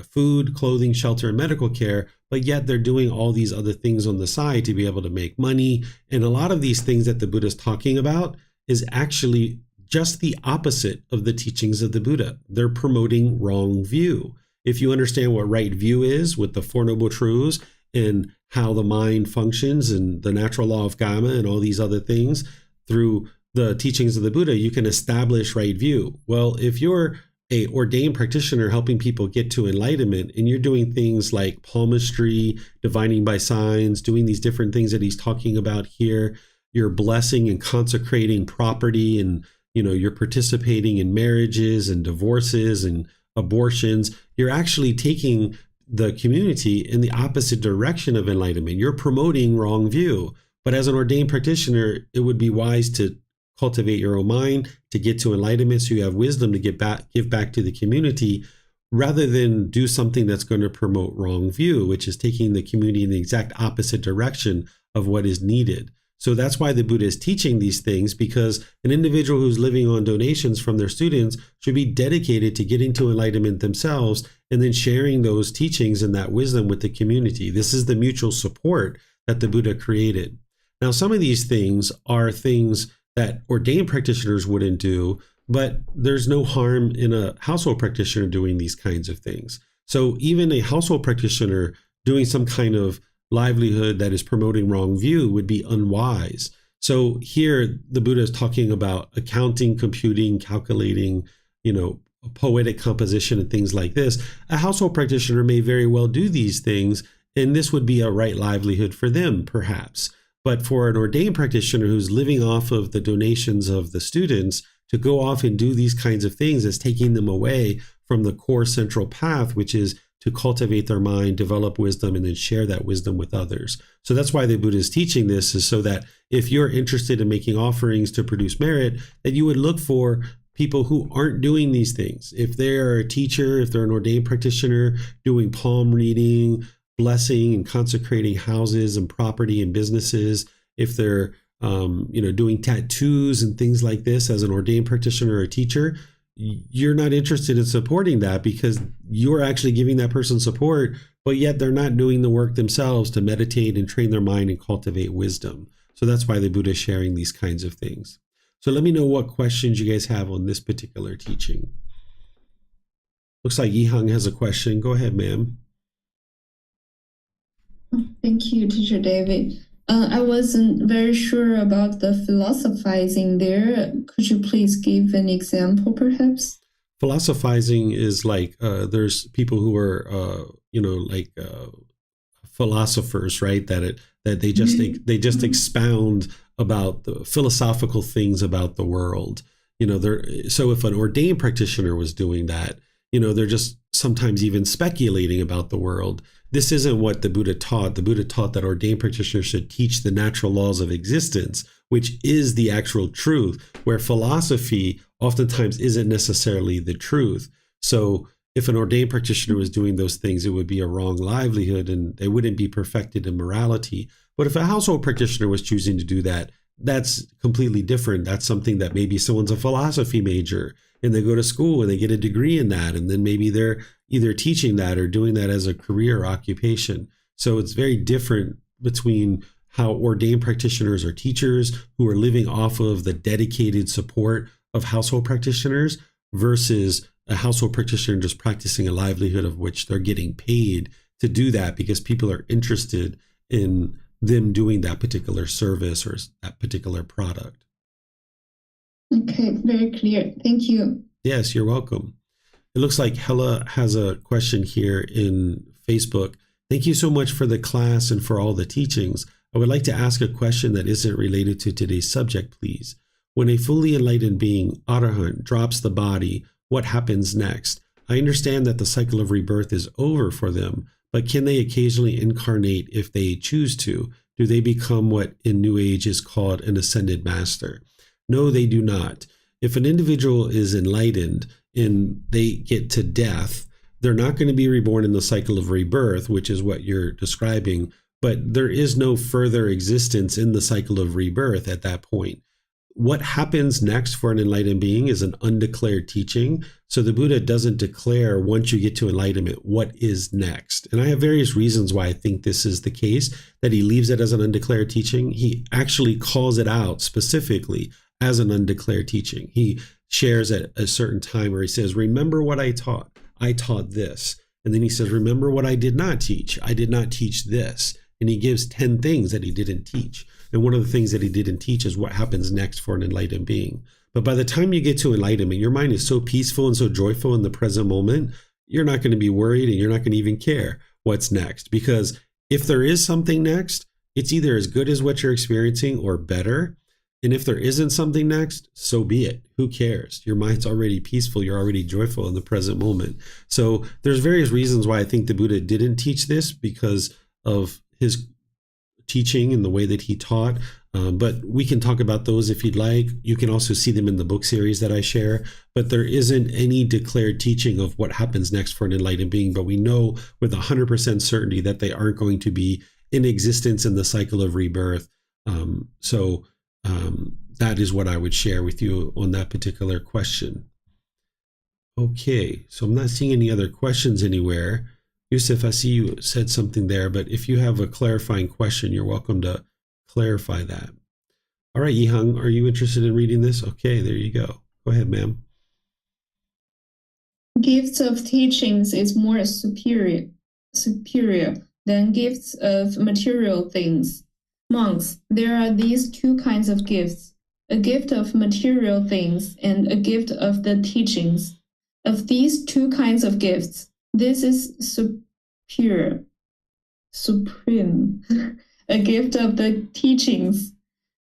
food, clothing, shelter, and medical care, but yet they're doing all these other things on the side to be able to make money. And a lot of these things that the Buddha is talking about is actually just the opposite of the teachings of the Buddha. They're promoting wrong view. If you understand what right view is with the Four Noble Truths and how the mind functions and the natural law of karma and all these other things through the teachings of the Buddha, you can establish right view. Well, if you're a ordained practitioner helping people get to enlightenment and you're doing things like palmistry, divining by signs, doing these different things that he's talking about here, you're blessing and consecrating property, and you're participating in marriages and divorces and abortions, you're actually taking the community in the opposite direction of enlightenment. You're promoting wrong view. But as an ordained practitioner, it would be wise to cultivate your own mind to get to enlightenment so you have wisdom to give back to the community, rather than do something that's going to promote wrong view, which is taking the community in the exact opposite direction of what is needed. So that's why the Buddha is teaching these things, because an individual who's living on donations from their students should be dedicated to getting to enlightenment themselves and then sharing those teachings and that wisdom with the community. This is the mutual support that the Buddha created. Now, some of these things are things that ordained practitioners wouldn't do, but there's no harm in a household practitioner doing these kinds of things. So even a household practitioner doing some kind of livelihood that is promoting wrong view would be unwise. So here the Buddha is talking about accounting, computing, calculating, poetic composition and things like this. A household practitioner may very well do these things, and this would be a right livelihood for them, perhaps. But for an ordained practitioner who's living off of the donations of the students, to go off and do these kinds of things is taking them away from the core central path, which is to cultivate their mind, develop wisdom, and then share that wisdom with others. So that's why the Buddha is teaching this, is so that if you're interested in making offerings to produce merit, that you would look for people who aren't doing these things. If they're a teacher, if they're an ordained practitioner doing palm reading, blessing and consecrating houses and property and businesses, if they're doing tattoos and things like this as an ordained practitioner or teacher, you're not interested in supporting that because you're actually giving that person support, but yet they're not doing the work themselves to meditate and train their mind and cultivate wisdom. So that's why the Buddha is sharing these kinds of things. So let me know what questions you guys have on this particular teaching. Looks like Yihang has a question. Go ahead, ma'am. Thank you, Teacher David. I wasn't very sure about the philosophizing there. Could you please give an example, perhaps? Philosophizing is like there's people who are philosophers, right? That they just expound about the philosophical things about the world. So if an ordained practitioner was doing that, they're just sometimes even speculating about the world. This isn't what the Buddha taught. The Buddha taught that ordained practitioners should teach the natural laws of existence, which is the actual truth, where philosophy oftentimes isn't necessarily the truth. So if an ordained practitioner was doing those things, it would be a wrong livelihood and they wouldn't be perfected in morality. But if a household practitioner was choosing to do that, that's completely different. That's something that maybe someone's a philosophy major and they go to school and they get a degree in that. And then maybe they're either teaching that or doing that as a career or occupation. So it's very different between how ordained practitioners or teachers who are living off of the dedicated support of household practitioners versus a household practitioner just practicing a livelihood of which they're getting paid to do that because people are interested in them doing that particular service or that particular product. Okay, very clear. Thank you. Yes, you're welcome. It looks like Hella has a question here in Facebook. Thank you so much for the class and for all the teachings. I would like to ask a question that isn't related to today's subject, please. When a fully enlightened being, Arahant, drops the body, what happens next? I understand that the cycle of rebirth is over for them, but can they occasionally incarnate if they choose to? Do they become what in New Age is called an ascended master? No, they do not. If an individual is enlightened and they get to death, they're not going to be reborn in the cycle of rebirth, which is what you're describing, but there is no further existence in the cycle of rebirth at that point. What happens next for an enlightened being is an undeclared teaching. So the Buddha doesn't declare once you get to enlightenment what is next. And I have various reasons why I think this is the case, that he leaves it as an undeclared teaching. He actually calls it out specifically as an undeclared teaching. He shares at a certain time where he says, remember what I taught. I taught this. And then he says, remember what I did not teach. I did not teach this. And he gives 10 things that he didn't teach. And one of the things that he didn't teach is what happens next for an enlightened being. But by the time you get to enlightenment, your mind is so peaceful and so joyful in the present moment, you're not going to be worried and you're not going to even care what's next. Because if there is something next, it's either as good as what you're experiencing or better. And if there isn't something next, so be it. Who cares? Your mind's already peaceful. You're already joyful in the present moment. So there's various reasons why I think the Buddha didn't teach this because of his teaching and the way that he taught. But we can talk about those if you'd like. You can also see them in the book series that I share. But there isn't any declared teaching of what happens next for an enlightened being. But we know with 100% certainty that they aren't going to be in existence in the cycle of rebirth. That is what I would share with you on that particular question. Okay, so I'm not seeing any other questions anywhere. Yusuf, I see you said something there, but if you have a clarifying question, you're welcome to clarify that. All right, Yihang, are you interested in reading this? Okay, there you go. Go ahead, ma'am. Gifts of teachings is more superior than gifts of material things. Monks, there are these two kinds of gifts, a gift of material things and a gift of the teachings. Of these two kinds of gifts, this is supreme, a gift of the teachings.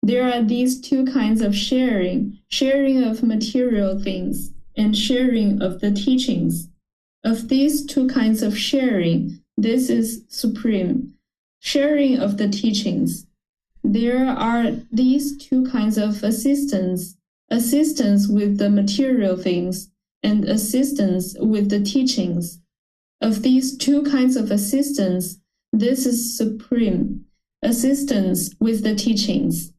There are these two kinds of sharing of material things and sharing of the teachings. Of these two kinds of sharing, this is supreme, sharing of the teachings. There are these two kinds of assistance with the material things and assistance with the teachings. Of these two kinds of assistance, this is supreme, assistance with the teachings.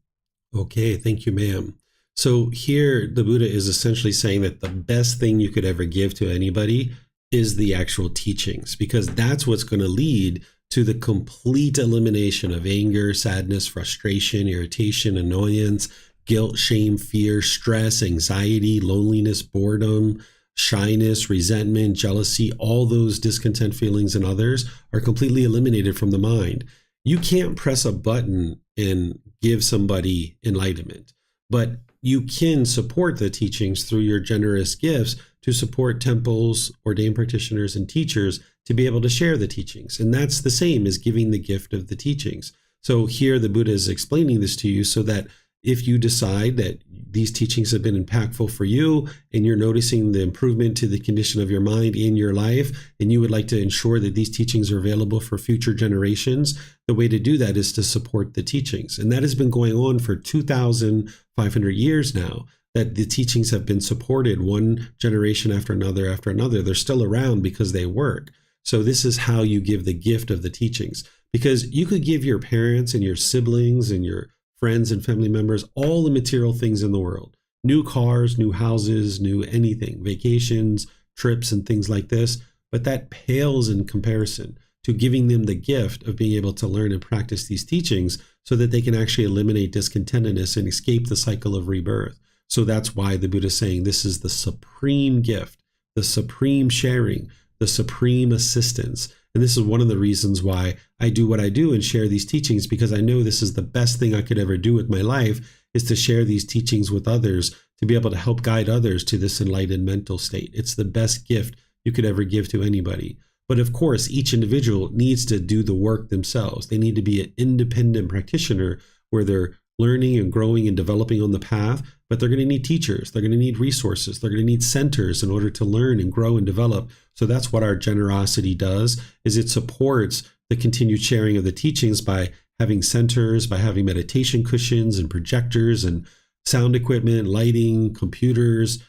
Okay, thank you, ma'am. So here the Buddha is essentially saying that the best thing you could ever give to anybody is the actual teachings, because that's what's going to lead to the complete elimination of anger, sadness, frustration, irritation, annoyance, guilt, shame, fear, stress, anxiety, loneliness, boredom, shyness, resentment, jealousy. All those discontent feelings and others are completely eliminated from the mind. You can't press a button and give somebody enlightenment, but you can support the teachings through your generous gifts to support temples, ordained practitioners, and teachers to be able to share the teachings. And that's the same as giving the gift of the teachings. So here the Buddha is explaining this to you so that if you decide that these teachings have been impactful for you and you're noticing the improvement to the condition of your mind in your life, and you would like to ensure that these teachings are available for future generations, the way to do that is to support the teachings. And that has been going on for 2,500 years now, that the teachings have been supported one generation after another. They're still around because they work. So this is how you give the gift of the teachings, because you could give your parents and your siblings and your friends and family members all the material things in the world, new cars, new houses, new anything, vacations, trips, and things like this. But that pales in comparison to giving them the gift of being able to learn and practice these teachings so that they can actually eliminate discontentedness and escape the cycle of rebirth. So that's why the Buddha is saying this is the supreme gift, the supreme sharing, the supreme assistance. And this is one of the reasons why I do what I do and share these teachings, because I know this is the best thing I could ever do with my life, is to share these teachings with others, to be able to help guide others to this enlightened mental state. It's the best gift you could ever give to anybody. But of course, each individual needs to do the work themselves. They need to be an independent practitioner where they're learning and growing and developing on the path, but they're going to need teachers. They're going to need resources. They're going to need centers in order to learn and grow and develop. So that's what our generosity does, is it supports the continued sharing of the teachings by having centers, by having meditation cushions and projectors and sound equipment, lighting, computers,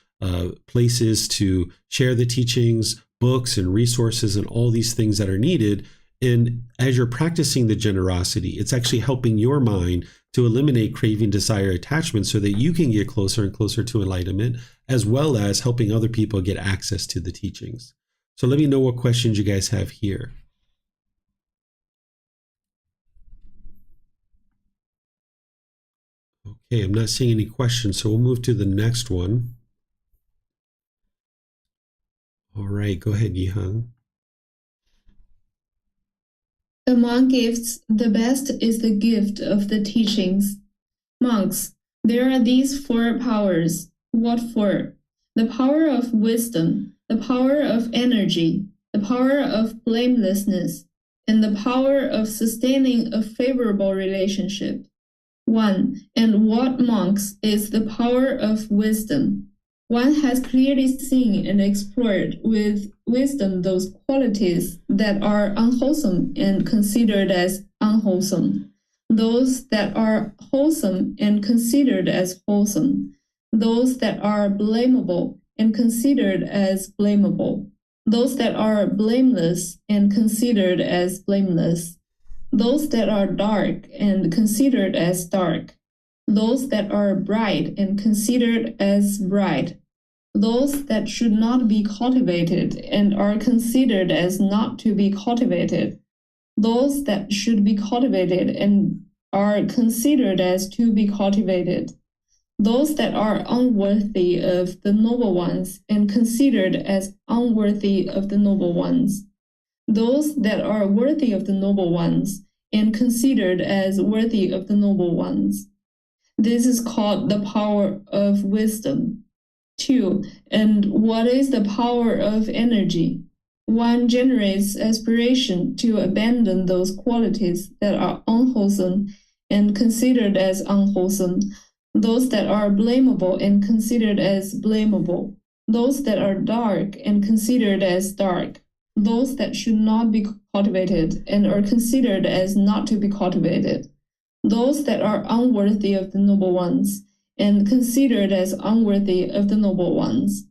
places to share the teachings, books and resources and all these things that are needed. And as you're practicing the generosity, it's actually helping your mind to eliminate craving, desire, attachment so that you can get closer and closer to enlightenment, as well as helping other people get access to the teachings. So let me know what questions you guys have here. Okay, I'm not seeing any questions, so we'll move to the next one. All right, go ahead, Yihang. Among gifts, the best is the gift of the teachings. Monks, there are these 4 powers. What for? The power of wisdom, the power of energy, the power of blamelessness, and the power of sustaining a favorable relationship. 1. And what, monks, is the power of wisdom? One has clearly seen and explored with wisdom those qualities that are unwholesome and considered as unwholesome, those that are wholesome and considered as wholesome, those that are blamable and considered as blamable, those that are blameless and considered as blameless, those that are dark and considered as dark, those that are bright and considered as bright, those that should not be cultivated and are considered as not to be cultivated, those that should be cultivated and are considered as to be cultivated, those that are unworthy of the noble ones and considered as unworthy of the noble ones, those that are worthy of the noble ones and considered as worthy of the noble ones. This is called the power of wisdom. 2. And what is the power of energy? One generates aspiration to abandon those qualities that are unwholesome and considered as unwholesome, those that are blamable and considered as blamable, those that are dark and considered as dark, those that should not be cultivated and are considered as not to be cultivated, those that are unworthy of the noble ones and considered as unworthy of the noble ones.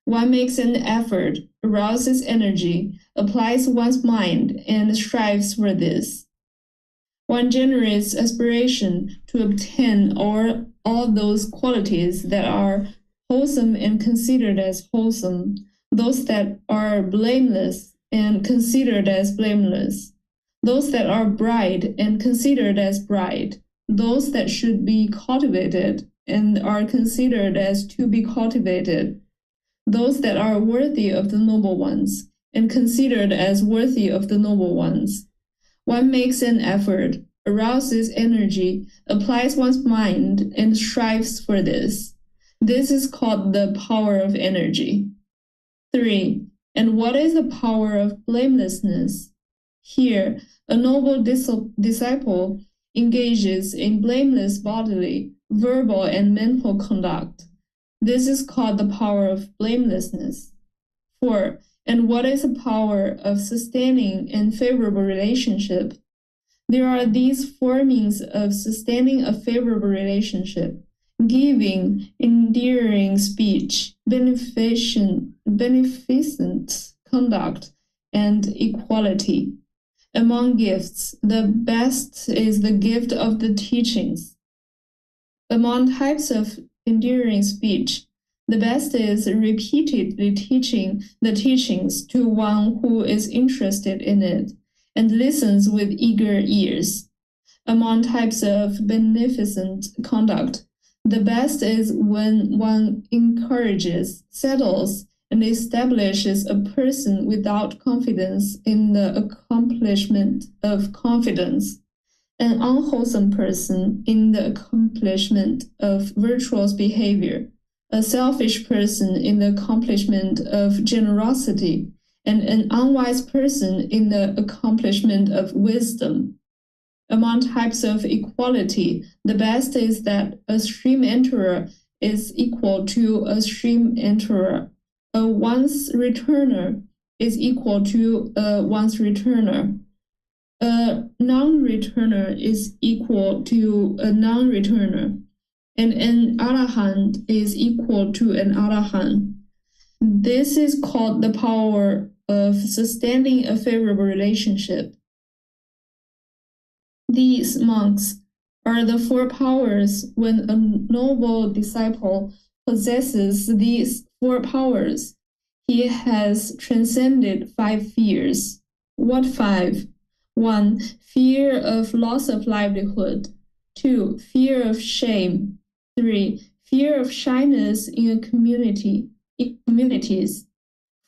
One makes an effort, arouses energy, applies one's mind, and strives for this. One generates aspiration to obtain all those qualities that are wholesome and considered as wholesome, those that are blameless and considered as blameless, those that are bright and considered as bright, those that should be cultivated and are considered as to be cultivated, those that are worthy of the noble ones and considered as worthy of the noble ones. One makes an effort, arouses energy, applies one's mind, and strives for this. This is called the power of energy. 3. And what is the power of blamelessness? Here, a noble disciple engages in blameless bodily, verbal, and mental conduct. This is called the power of blamelessness. 4. And what is the power of sustaining and favorable relationship? There are these 4 means of sustaining a favorable relationship: giving, endearing speech, beneficent conduct, and equality. Among gifts, the best is the gift of the teachings. Among types of endearing speech, the best is repeatedly teaching the teachings to one who is interested in it, and listens with eager ears. Among types of beneficent conduct, the best is when one encourages, settles, and establishes a person without confidence in the accomplishment of confidence, an unwholesome person in the accomplishment of virtuous behavior, a selfish person in the accomplishment of generosity, and an unwise person in the accomplishment of wisdom. Among types of equality, the best is that a stream enterer is equal to a stream enterer. A once returner is equal to a once returner. A non-returner is equal to a non-returner. And an arahant is equal to an arahant. This is called the power of sustaining a favorable relationship. These monks are the four powers. When a noble disciple possesses these four powers, he has transcended 5 fears. What 5? 1. Fear of loss of livelihood. 2. Fear of shame. 3. Fear of shyness in communities.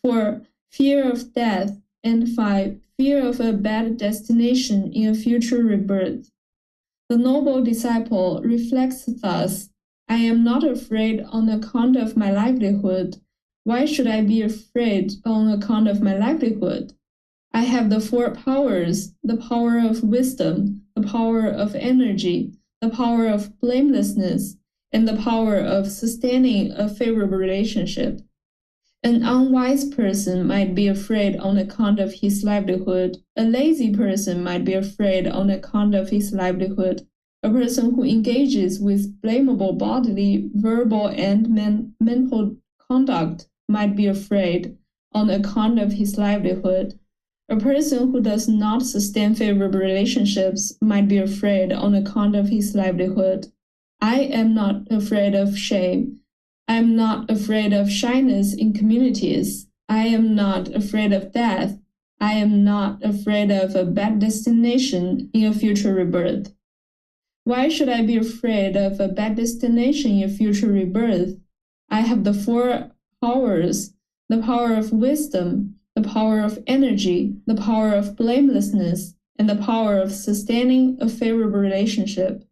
4. Fear of death. And 5. Fear of a bad destination in a future rebirth. The noble disciple reflects thus: I am not afraid on account of my livelihood. Why should I be afraid on account of my livelihood? I have the four powers: the power of wisdom, the power of energy, the power of blamelessness, and the power of sustaining a favorable relationship. An unwise person might be afraid on account of his livelihood. A lazy person might be afraid on account of his livelihood. A person who engages with blamable bodily, verbal, and mental conduct might be afraid on account of his livelihood. A person who does not sustain favorable relationships might be afraid on account of his livelihood. I am not afraid of shame. I am not afraid of shyness in communities. I am not afraid of death. I am not afraid of a bad destination in a future rebirth. Why should I be afraid of a bad destination in a future rebirth? I have the four powers: the power of wisdom, the power of energy, the power of blamelessness, and the power of sustaining a favorable relationship.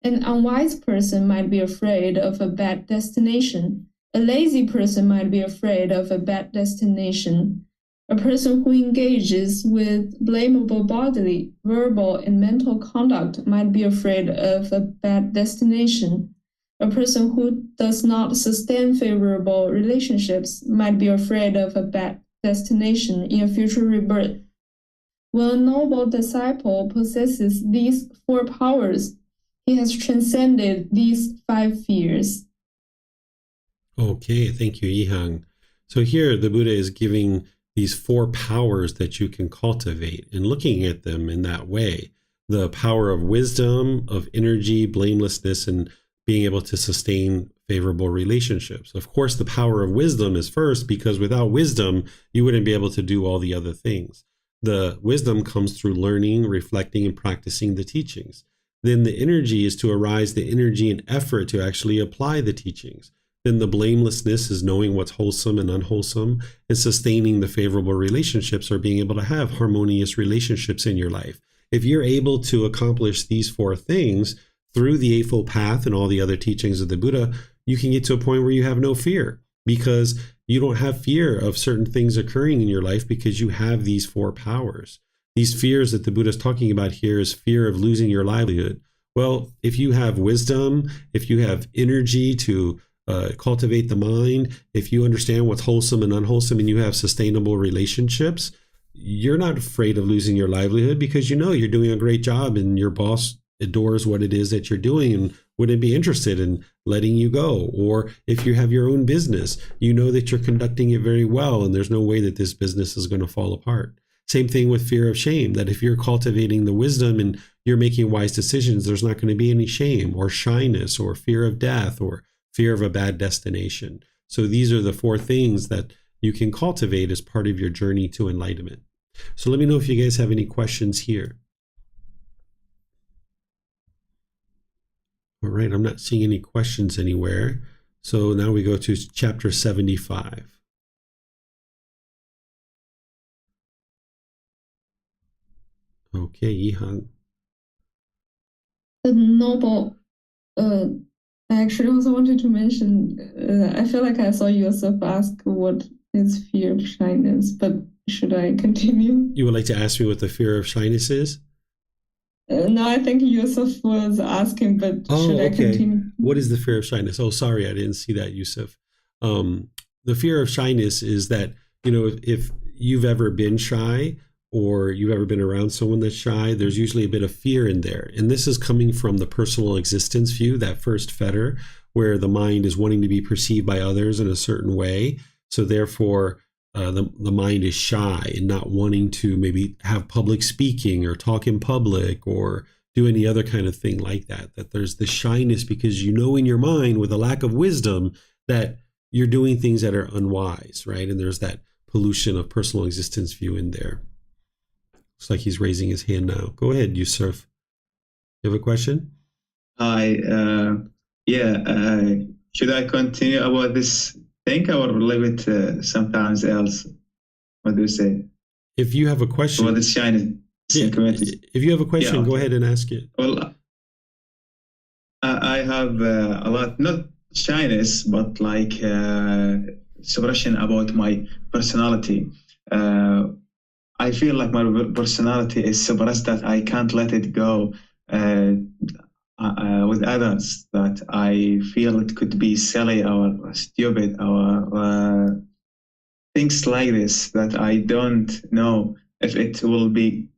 An unwise person might be afraid of a bad destination. A lazy person might be afraid of a bad destination. A person who engages with blamable bodily, verbal, and mental conduct might be afraid of a bad destination. A person who does not sustain favorable relationships might be afraid of a bad destination in a future rebirth. When a noble disciple possesses these four powers, he has transcended these 5 fears. Okay, thank you, Yihang. So here the Buddha is giving these 4 powers that you can cultivate and looking at them in that way. The power of wisdom, of energy, blamelessness, and being able to sustain favorable relationships. Of course, the power of wisdom is first, because without wisdom, you wouldn't be able to do all the other things. The wisdom comes through learning, reflecting, and practicing the teachings. Then the energy is to arise the energy and effort to actually apply the teachings. Then the blamelessness is knowing what's wholesome and unwholesome, and sustaining the favorable relationships, or being able to have harmonious relationships in your life. If you're able to accomplish these 4 things through the Eightfold Path and all the other teachings of the Buddha, you can get to a point where you have no fear, because you don't have fear of certain things occurring in your life because you have these 4 powers. These fears that the Buddha is talking about here is fear of losing your livelihood. Well, if you have wisdom, if you have energy to cultivate the mind, if you understand what's wholesome and unwholesome, and you have sustainable relationships, you're not afraid of losing your livelihood, because you know you're doing a great job and your boss adores what it is that you're doing and wouldn't be interested in letting you go. Or if you have your own business, you know that you're conducting it very well and there's no way that this business is going to fall apart. Same thing with fear of shame, that if you're cultivating the wisdom and you're making wise decisions, there's not going to be any shame or shyness or fear of death or fear of a bad destination. So these are the 4 things that you can cultivate as part of your journey to enlightenment. So let me know if you guys have any questions here. All right, I'm not seeing any questions anywhere. So now we go to chapter 75. Okay, Yihang. The noble, I actually also wanted to mention, I feel like I saw Yusuf ask what is fear of shyness, but should I continue? You would like to ask me what the fear of shyness is? No, I think Yusuf was asking, but should I continue? What is the fear of shyness? Oh, sorry, I didn't see that, Yusuf. The fear of shyness is that, if you've ever been shy or you've ever been around someone that's shy, there's usually a bit of fear in there. And this is coming from the personal existence view, that first fetter, where the mind is wanting to be perceived by others in a certain way. So therefore, the mind is shy and not wanting to maybe have public speaking or talk in public or do any other kind of thing like that. That there's the shyness because in your mind with a lack of wisdom that you're doing things that are unwise, right? And there's that pollution of personal existence view in there. Looks like he's raising his hand now. Go ahead, Yusuf. You have a question? Hi. Should I continue about this thing or leave it sometimes else? What do you say? If you have a question, about the shyness. If you have a question, go ahead and ask it. Well, I have a lot, not shyness, but like suppression about my personality. I feel like my personality is suppressed, that I can't let it go with others, that I feel it could be silly or stupid or things like this, that I don't know if it will be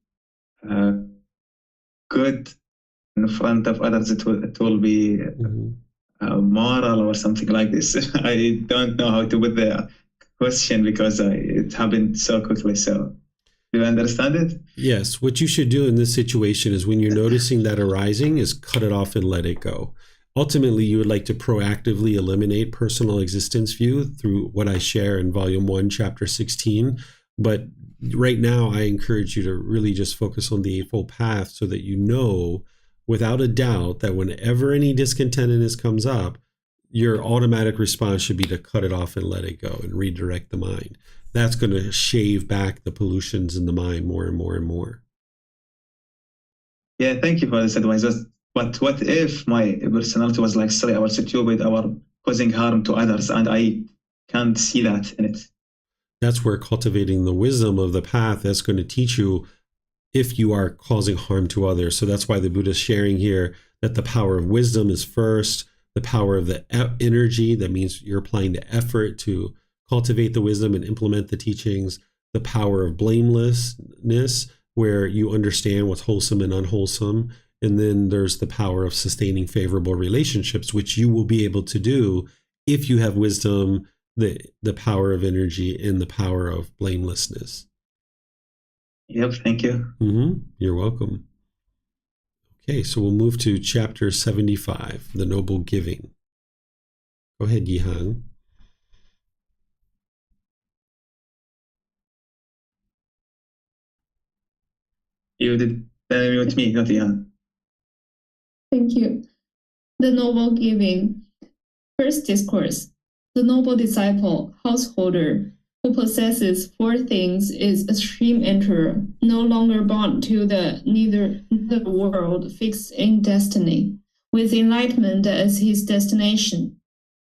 good in front of others. It will be moral or something like this. I don't know how to put the question because it happened so quickly. So do you understand it? Yes. What you should do in this situation is when you're noticing that arising is cut it off and let it go. Ultimately, you would like to proactively eliminate personal existence view through what I share in Volume 1, Chapter 16. But right now, I encourage you to really just focus on the Eightfold Path so that you know without a doubt that whenever any discontentedness comes up, your automatic response should be to cut it off and let it go and redirect the mind. That's going to shave back the pollutions in the mind more and more and more. Yeah, thank you for this advice. But what if my personality was like silly or stupid or causing harm to others and I can't see that in it? That's where cultivating the wisdom of the path, that's going to teach you if you are causing harm to others. So that's why the Buddha is sharing here that the power of wisdom is first, the power of the energy, that means you're applying the effort to cultivate the wisdom and implement the teachings, the power of blamelessness, where you understand what's wholesome and unwholesome. And then there's the power of sustaining favorable relationships, which you will be able to do if you have wisdom, the power of energy, and the power of blamelessness. Yep, thank you. You're welcome. Okay, so we'll move to chapter 75, the noble giving. Go ahead, Yihang. You did with me, not Ihan. Thank you. The noble giving. First discourse. The noble disciple, householder, who possesses four things is a stream enterer, no longer bound to the world fixed in destiny, with enlightenment as his destination.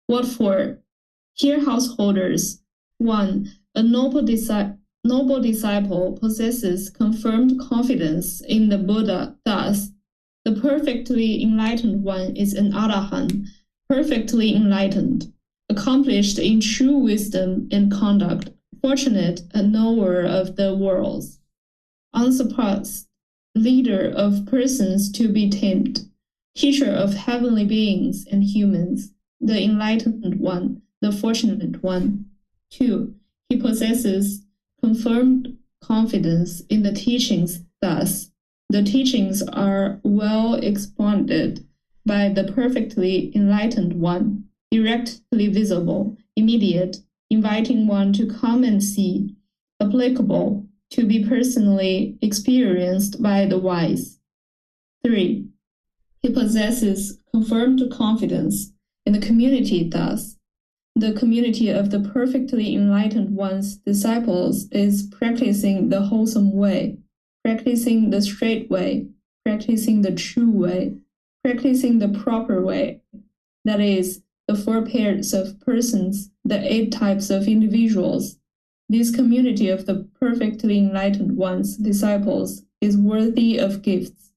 What for? Here, householders. 1. A noble disciple possesses confirmed confidence in the Buddha. Thus, the perfectly enlightened one is an arahant, perfectly enlightened, accomplished in true wisdom and conduct, fortunate, a knower of the worlds, unsurpassed, leader of persons to be tamed, teacher of heavenly beings and humans, the enlightened one, the fortunate one. 2. He possesses confirmed confidence in the teachings. Thus, the teachings are well expounded by the perfectly enlightened one, directly visible, immediate, inviting one to come and see, applicable, to be personally experienced by the wise. 3. He possesses confirmed confidence in the community thus. The community of the perfectly enlightened one's disciples is practicing the wholesome way, practicing the straight way, practicing the true way, practicing the proper way. That is, the 4 pairs of persons, the 8 types of individuals. This community of the perfectly enlightened one's disciples is worthy of gifts,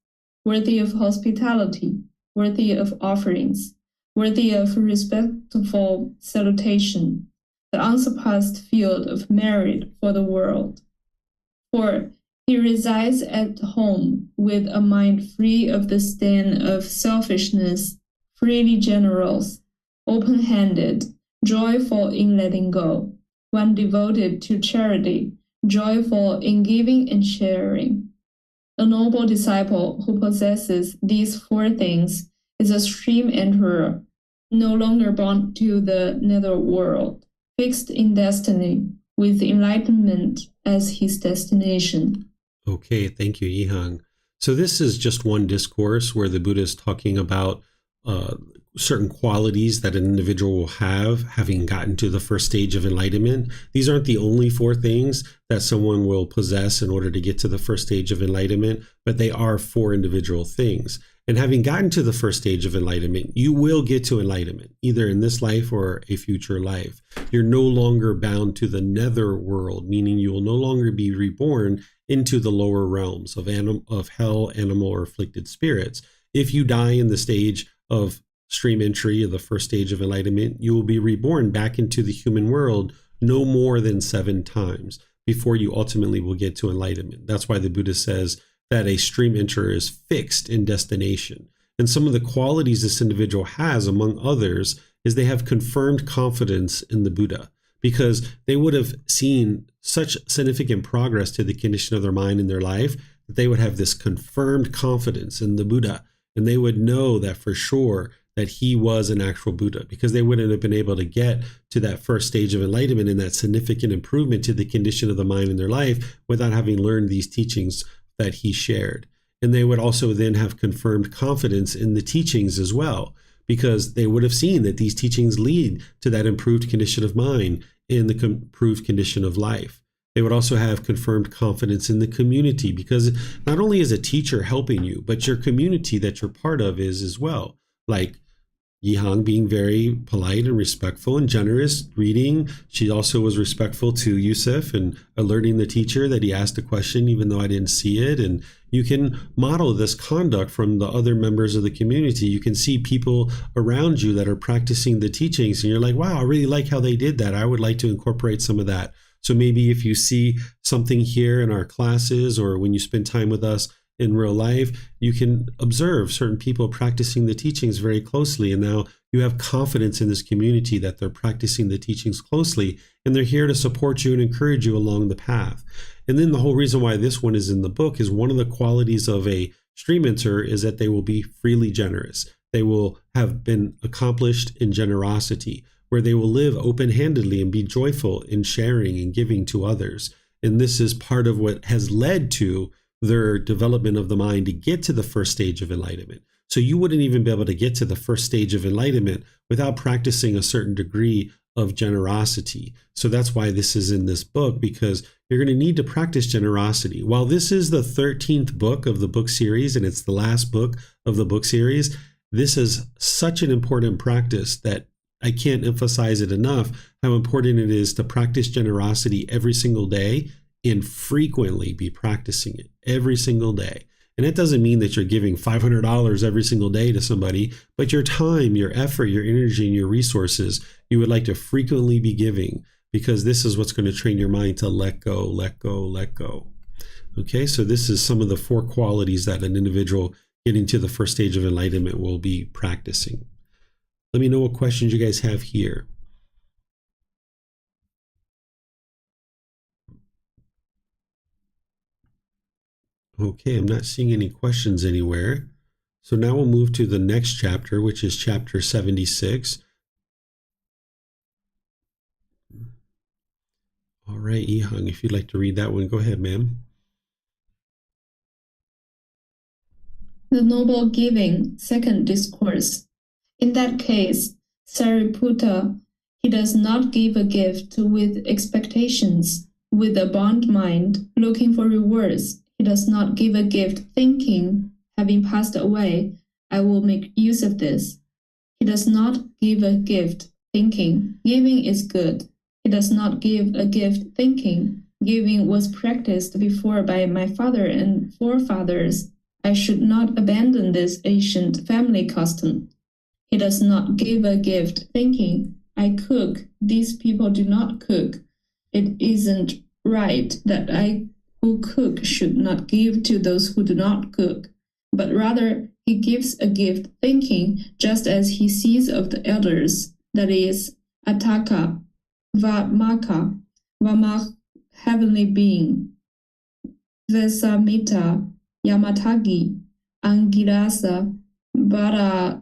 worthy of hospitality, worthy of offerings, worthy of respectful salutation, the unsurpassed field of merit for the world. 4. He resides at home with a mind free of the stain of selfishness, freely generous, open-handed, joyful in letting go, one devoted to charity, joyful in giving and sharing. A noble disciple who possesses these 4 things is a stream enterer, no longer bound to the nether world, fixed in destiny, with enlightenment as his destination. Okay, thank you, Yihang. So this is just one discourse where the Buddha is talking about certain qualities that an individual will have having gotten to the first stage of enlightenment. These aren't the only 4 things that someone will possess in order to get to the first stage of enlightenment, but they are 4 individual things. And having gotten to the first stage of enlightenment, you will get to enlightenment, either in this life or a future life. You're no longer bound to the nether world, meaning you will no longer be reborn into the lower realms of hell, animal, or afflicted spirits. If you die in the stage of stream entry of the first stage of enlightenment, you will be reborn back into the human world no more than 7 times before you ultimately will get to enlightenment. That's why the Buddha says that a stream enterer is fixed in destination. And some of the qualities this individual has, among others, is they have confirmed confidence in the Buddha, because they would have seen such significant progress to the condition of their mind in their life that they would have this confirmed confidence in the Buddha. And they would know that for sure that he was an actual Buddha, because they wouldn't have been able to get to that first stage of enlightenment and that significant improvement to the condition of the mind in their life without having learned these teachings that he shared. And they would also then have confirmed confidence in the teachings as well, because they would have seen that these teachings lead to that improved condition of mind and the improved condition of life. They would also have confirmed confidence in the community, because not only is a teacher helping you, but your community that you're part of is as well. Like Yihang being very polite and respectful and generous, reading. She also was respectful to Yusuf and alerting the teacher that he asked a question even though I didn't see it. And you can model this conduct from the other members of the community. You can see people around you that are practicing the teachings and you're like, wow, I really like how they did that. I would like to incorporate some of that. So maybe if you see something here in our classes or when you spend time with us in real life, you can observe certain people practicing the teachings very closely. And now you have confidence in this community that they're practicing the teachings closely and they're here to support you and encourage you along the path. And then the whole reason why this one is in the book is one of the qualities of a stream enterer is that they will be freely generous. They will have been accomplished in generosity, where they will live open-handedly and be joyful in sharing and giving to others. And this is part of what has led to their development of the mind to get to the first stage of enlightenment. So you wouldn't even be able to get to the first stage of enlightenment without practicing a certain degree of generosity. So that's why this is in this book, because you're going to need to practice generosity. While this is the 13th book of the book series, and it's the last book of the book series, this is such an important practice that I can't emphasize it enough, how important it is to practice generosity every single day and frequently be practicing it every single day. And it doesn't mean that you're giving $500 every single day to somebody, but your time, your effort, your energy, and your resources, you would like to frequently be giving, because this is what's going to train your mind to let go, let go, let go. Okay, so this is some of the 4 qualities that an individual getting to the first stage of enlightenment will be practicing. Let me know what questions you guys have here. Okay, I'm not seeing any questions anywhere. So now we'll move to the next chapter, which is chapter 76. All right, Ihang, if you'd like to read that one, go ahead, ma'am. The Noble Giving, Second Discourse. In that case, Sariputta, he does not give a gift with expectations, with a bound mind, looking for rewards. He does not give a gift thinking, having passed away, I will make use of this. He does not give a gift thinking, giving is good. He does not give a gift thinking, giving was practiced before by my father and forefathers. I should not abandon this ancient family custom. He does not give a gift thinking, I cook, these people do not cook. It isn't right that I who cook should not give to those who do not cook, but rather he gives a gift thinking just as he sees of the elders, that is, Ataka, Vamaka, Vamach, heavenly being, Vesamita, Yamatagi, Angirasa, Bharatavaya,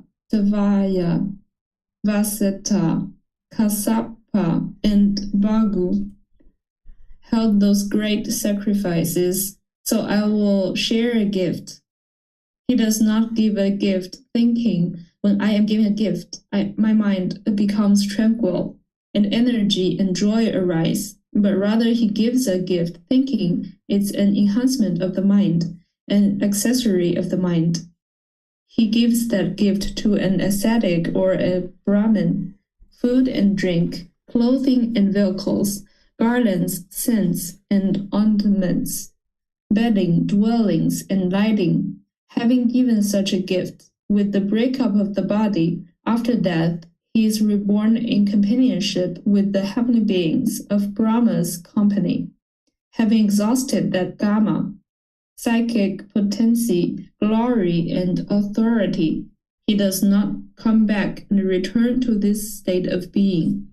Vaseta, Kasapa, and Bagu held those great sacrifices, so I will share a gift. He does not give a gift thinking, when I am giving a gift, my mind becomes tranquil, and energy and joy arise, but rather he gives a gift thinking it's an enhancement of the mind, an accessory of the mind. He gives that gift to an ascetic or a Brahmin, food and drink, clothing and vehicles, garlands, scents, and ornaments, bedding, dwellings, and lighting. Having given such a gift, with the breakup of the body, after death, he is reborn in companionship with the heavenly beings of Brahma's company. Having exhausted that Dhamma, psychic potency, glory, and authority, he does not come back and return to this state of being.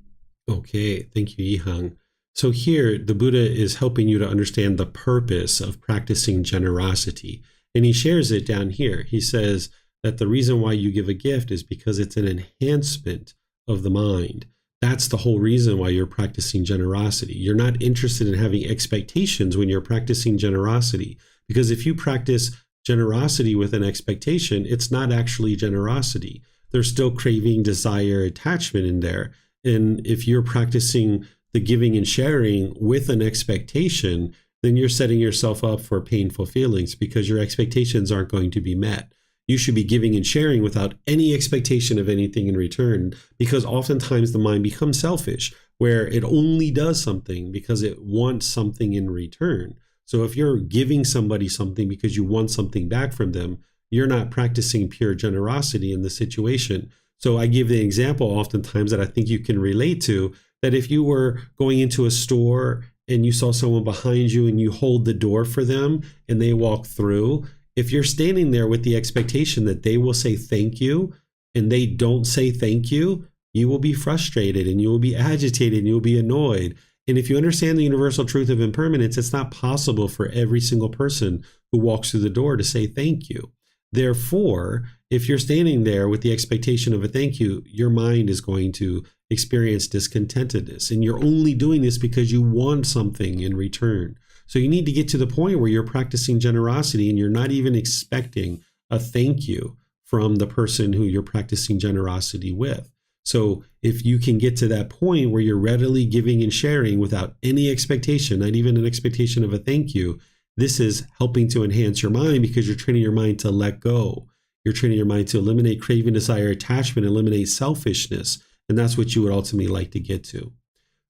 Okay, thank you, Ihang. So here, the Buddha is helping you to understand the purpose of practicing generosity. And he shares it down here. He says that the reason why you give a gift is because it's an enhancement of the mind. That's the whole reason why you're practicing generosity. You're not interested in having expectations when you're practicing generosity. Because if you practice generosity with an expectation, it's not actually generosity. There's still craving, desire, attachment in there. And if you're practicing the giving and sharing with an expectation, then you're setting yourself up for painful feelings because your expectations aren't going to be met. You should be giving and sharing without any expectation of anything in return, because oftentimes the mind becomes selfish, where it only does something because it wants something in return. So if you're giving somebody something because you want something back from them, you're not practicing pure generosity in the situation. So I give the example oftentimes that I think you can relate to, that if you were going into a store and you saw someone behind you and you hold the door for them and they walk through, if you're standing there with the expectation that they will say thank you and they don't say thank you, you will be frustrated and you will be agitated and you'll be annoyed. And if you understand the universal truth of impermanence, it's not possible for every single person who walks through the door to say thank you. Therefore, if you're standing there with the expectation of a thank you, your mind is going to experience discontentedness. And you're only doing this because you want something in return. So you need to get to the point where you're practicing generosity and you're not even expecting a thank you from the person who you're practicing generosity with. So if you can get to that point where you're readily giving and sharing without any expectation, not even an expectation of a thank you, this is helping to enhance your mind because you're training your mind to let go. You're training your mind to eliminate craving, desire, attachment, eliminate selfishness. And that's what you would ultimately like to get to.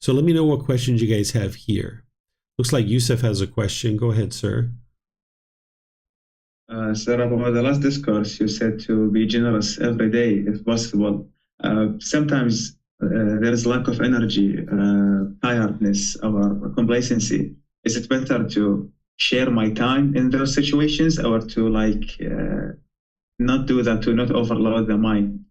So let me know what questions you guys have here. Looks like Yusuf has a question. Go ahead, sir. Sir, about the last discourse, you said to be generous every day if possible. Sometimes there is lack of energy, tiredness, or complacency. Is it better to share my time in those situations or to not do that, to not overload the mind?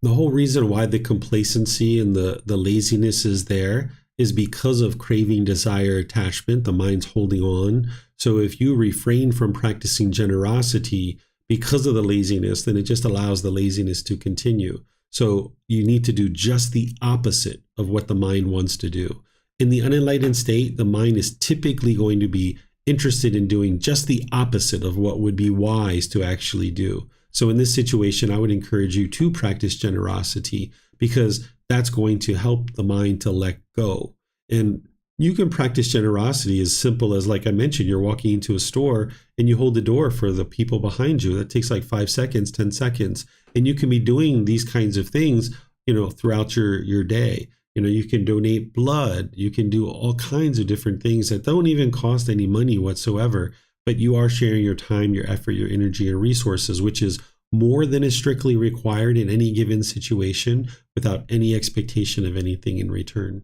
The whole reason why the complacency and the laziness is there is because of craving, desire, attachment. The mind's holding on. So if you refrain from practicing generosity because of the laziness, then it just allows the laziness to continue. So you need to do just the opposite of what the mind wants to do. In the unenlightened state, the mind is typically going to be interested in doing just the opposite of what would be wise to actually do. So in this situation, I would encourage you to practice generosity, because that's going to help the mind to let go. And you can practice generosity as simple as, like I mentioned, you're walking into a store and you hold the door for the people behind you. That takes like 5 seconds, 10 seconds. And you can be doing these kinds of things, throughout your day. You can donate blood. You can do all kinds of different things that don't even cost any money whatsoever. But you are sharing your time, your effort, your energy, and resources, which is more than is strictly required in any given situation, without any expectation of anything in return.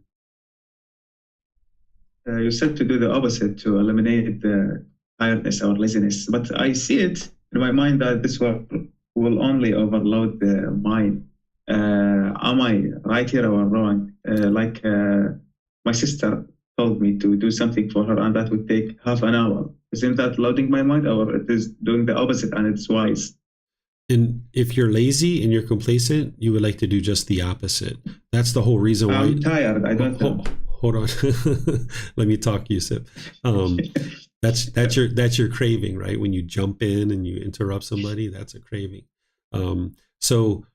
You said to do the opposite, to eliminate the tiredness or laziness. But I see it in my mind that this will only overload the mind. Am I right here or wrong? My sister told me to do something for her, and that would take half an hour. Isn't that loading my mind, or it is doing the opposite and it's wise? And if you're lazy and you're complacent, you would like to do just the opposite. That's the whole reason why. I'm tired. I don't know. Hold on. Let me talk, Yusuf. That's your craving, right? When you jump in and you interrupt somebody, that's a craving. So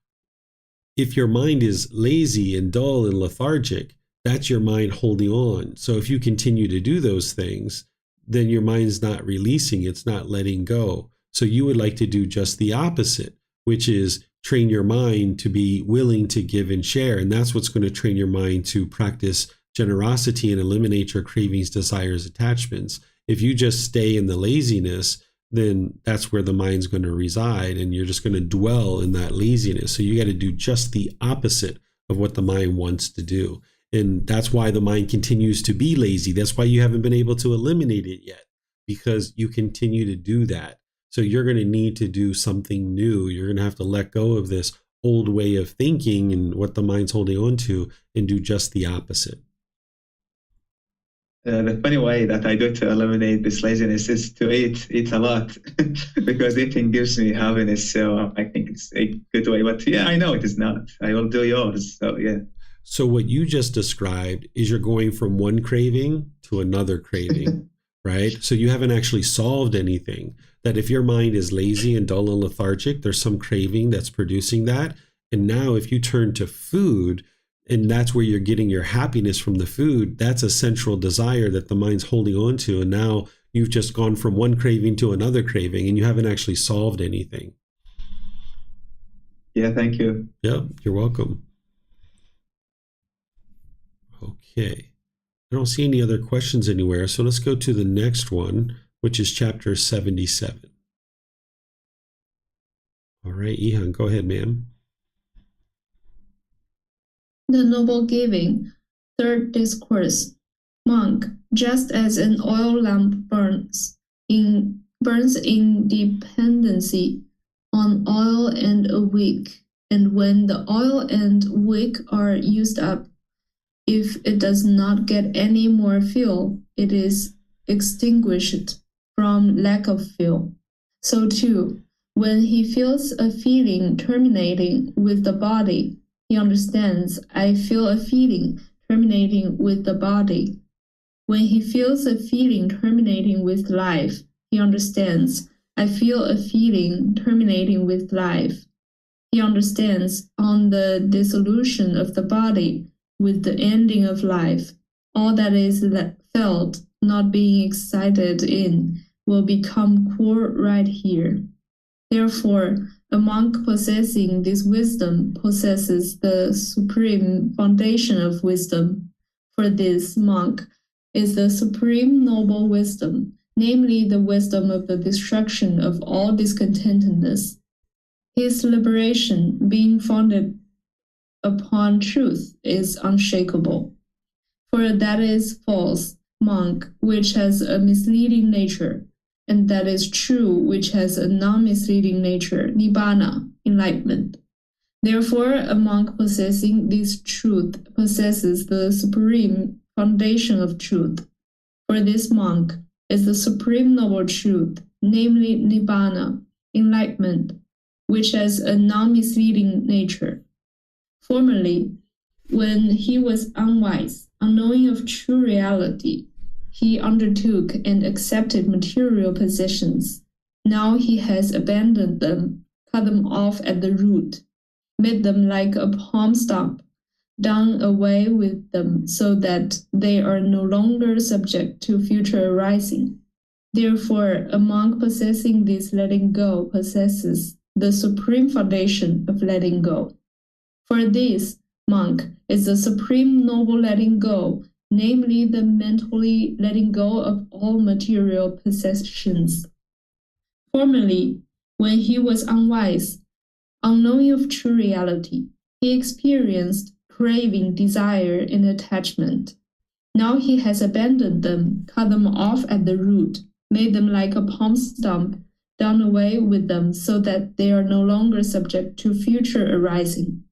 if your mind is lazy and dull and lethargic, that's your mind holding on. So if you continue to do those things, then your mind's not releasing, it's not letting go. So you would like to do just the opposite, which is train your mind to be willing to give and share. And that's what's going to train your mind to practice generosity and eliminate your cravings, desires, attachments. If you just stay in the laziness, then that's where the mind's going to reside, and you're just going to dwell in that laziness. So you got to do just the opposite of what the mind wants to do. And that's why the mind continues to be lazy. That's why you haven't been able to eliminate it yet, because you continue to do that. So you're going to need to do something new. You're going to have to let go of this old way of thinking and what the mind's holding on to, and do just the opposite. The funny way that I do to eliminate this laziness is to eat a lot, because eating gives me happiness. So I think it's a good way. But yeah, I know it is not. I will do yours. So yeah. So what you just described is you're going from one craving to another craving, right? So you haven't actually solved anything. That if your mind is lazy and dull and lethargic, there's some craving that's producing that. And now if you turn to food, and that's where you're getting your happiness from the food, that's a central desire that the mind's holding on to. And now you've just gone from one craving to another craving, and you haven't actually solved anything. Yeah, thank you. Yep, you're welcome. Okay. I don't see any other questions anywhere, so let's go to the next one, which is chapter 77. All right, Ihan, go ahead, ma'am. The Noble Giving, Third Discourse. Monk, just as an oil lamp burns in dependency on oil and a wick, and when the oil and wick are used up, if it does not get any more fuel, it is extinguished from lack of fuel. So too, when he feels a feeling terminating with the body, he understands, I feel a feeling terminating with the body. When he feels a feeling terminating with life, he understands, I feel a feeling terminating with life. He understands, on the dissolution of the body, with the ending of life, all that is felt, not being excited in, will become core right here. Therefore, a monk possessing this wisdom possesses the supreme foundation of wisdom. For this monk is the supreme noble wisdom, namely the wisdom of the destruction of all discontentedness. His liberation, being founded upon truth, is unshakable. For that is false, monk, which has a misleading nature, and that is true, which has a non-misleading nature, nibbana, enlightenment. Therefore, a monk possessing this truth possesses the supreme foundation of truth. For this monk is the supreme noble truth, namely nibbana, enlightenment, which has a non-misleading nature. Formerly, When he was unwise, unknowing of true reality, he undertook and accepted material possessions. Now he has abandoned them, cut them off at the root, made them like a palm stump, done away with them so that they are no longer subject to future arising. Therefore, a monk possessing this letting go possesses the supreme foundation of letting go. For this monk is the supreme noble letting go, namely the mentally letting go of all material possessions. Formerly, when he was unwise, unknowing of true reality, he experienced craving, desire, and attachment. Now he has abandoned them, cut them off at the root, made them like a palm stump, done away with them so that they are no longer subject to future arising.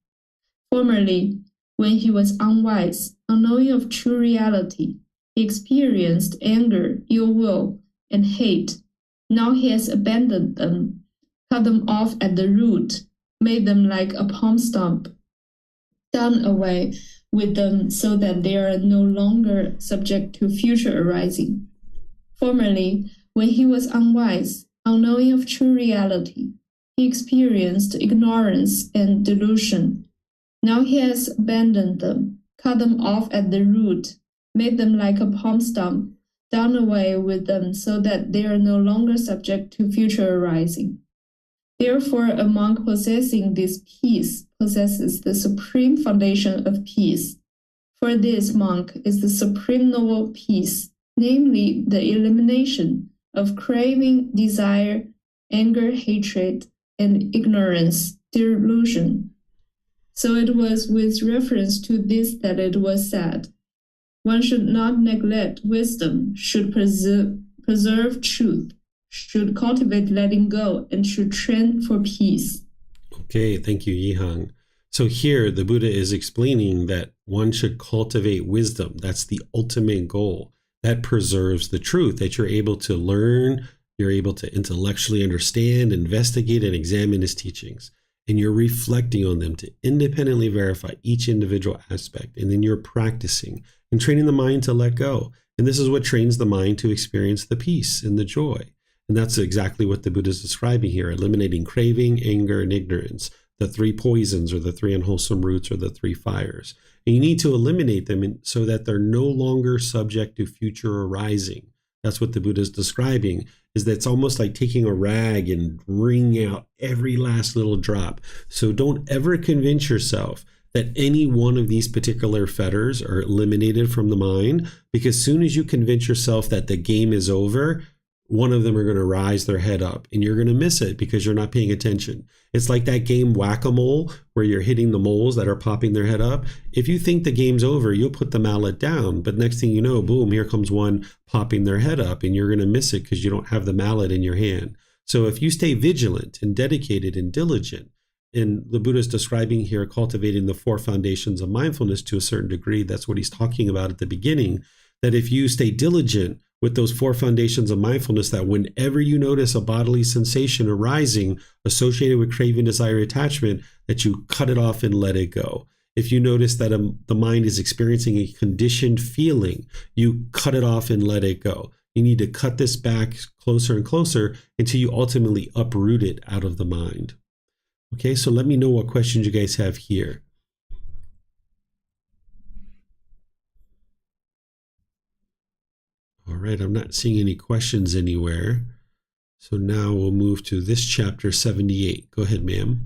Formerly, when he was unwise, unknowing of true reality, he experienced anger, ill will, and hate. Now he has abandoned them, cut them off at the root, made them like a palm stump, done away with them so that they are no longer subject to future arising. Formerly, when he was unwise, unknowing of true reality, he experienced ignorance and delusion. Now he has abandoned them, cut them off at the root, made them like a palm stump, done away with them so that they are no longer subject to future arising. Therefore, a monk possessing this peace possesses the supreme foundation of peace. For this monk is the supreme noble peace, namely the elimination of craving, desire, anger, hatred, and ignorance, delusion. So it was with reference to this that it was said, one should not neglect wisdom, should preserve truth, should cultivate letting go, and should train for peace. Okay, thank you, Yihang. So here the Buddha is explaining that one should cultivate wisdom. That's the ultimate goal. That preserves the truth, that you're able to learn, you're able to intellectually understand, investigate, and examine his teachings. And you're reflecting on them to independently verify each individual aspect. And then you're practicing and training the mind to let go. And this is what trains the mind to experience the peace and the joy. And that's exactly what the Buddha is describing here, eliminating craving, anger, and ignorance, the three poisons or the three unwholesome roots or the three fires. And you need to eliminate them so that they're no longer subject to future arising. That's what the Buddha is describing, is that it's almost like taking a rag and wringing out every last little drop. So don't ever convince yourself that any one of these particular fetters are eliminated from the mind, because as soon as you convince yourself that the game is over, one of them are going to rise their head up and you're going to miss it because you're not paying attention. It's like that game Whack-A-Mole where you're hitting the moles that are popping their head up. If you think the game's over, you'll put the mallet down. But next thing you know, boom, here comes one popping their head up and you're going to miss it because you don't have the mallet in your hand. So if you stay vigilant and dedicated and diligent, and the Buddha is describing here cultivating the four foundations of mindfulness to a certain degree, that's what he's talking about at the beginning, that if you stay diligent with those four foundations of mindfulness, that whenever you notice a bodily sensation arising associated with craving, desire, attachment, that you cut it off and let it go. If you notice that the mind is experiencing a conditioned feeling, you cut it off and let it go. You need to cut this back closer and closer until you ultimately uproot it out of the mind. Okay, so let me know what questions you guys have here. All right, I'm not seeing any questions anywhere. So now we'll move to this chapter 78. Go ahead, ma'am.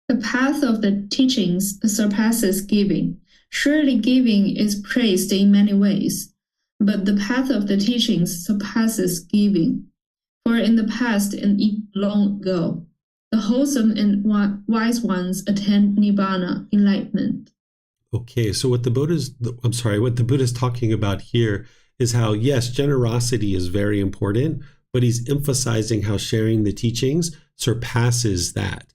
The path of the teachings surpasses giving. Surely giving is praised in many ways, but the path of the teachings surpasses giving. For in the past and even long ago, the wholesome and wise ones attained Nibbana, enlightenment. Okay, so what the Buddha is talking about here is how, yes, generosity is very important, but he's emphasizing how sharing the teachings surpasses that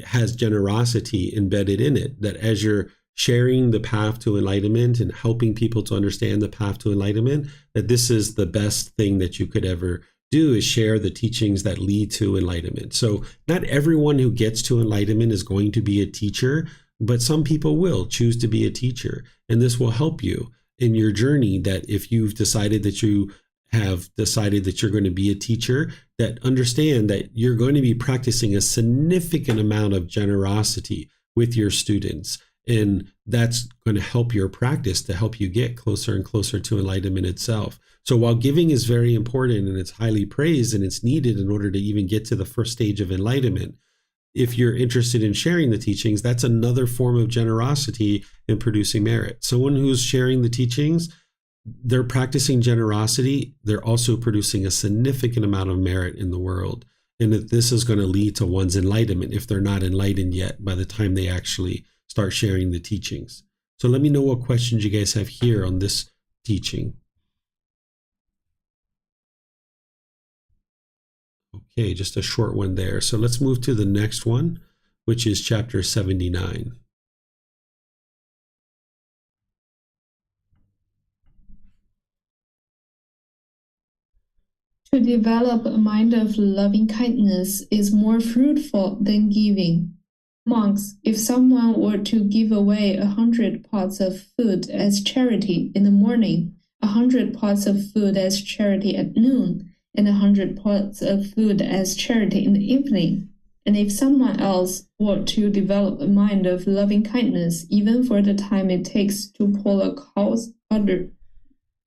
has generosity embedded in it, that as you're sharing the path to enlightenment and helping people to understand the path to enlightenment, that this is the best thing that you could ever do is share the teachings that lead to enlightenment. So not everyone who gets to enlightenment is going to be a teacher, but some people will choose to be a teacher. And this will help you in your journey, that if you've decided that you're going to be a teacher, that understand that you're going to be practicing a significant amount of generosity with your students. And that's going to help your practice to help you get closer and closer to enlightenment itself. So while giving is very important and it's highly praised and it's needed in order to even get to the first stage of enlightenment, if you're interested in sharing the teachings, that's another form of generosity in producing merit. Someone who's sharing the teachings, they're practicing generosity. They're also producing a significant amount of merit in the world. And that this is going to lead to one's enlightenment if they're not enlightened yet by the time they actually start sharing the teachings. So let me know what questions you guys have here on this teaching. Okay, just a short one there. So let's move to the next one, which is chapter 79. To develop a mind of loving kindness is more fruitful than giving. Monks, if someone were to give away 100 pots of food as charity in the morning, 100 pots of food as charity at noon, and 100 pots of food as charity in the evening, and if someone else were to develop a mind of loving kindness, even for the time it takes to pull a cow's udder,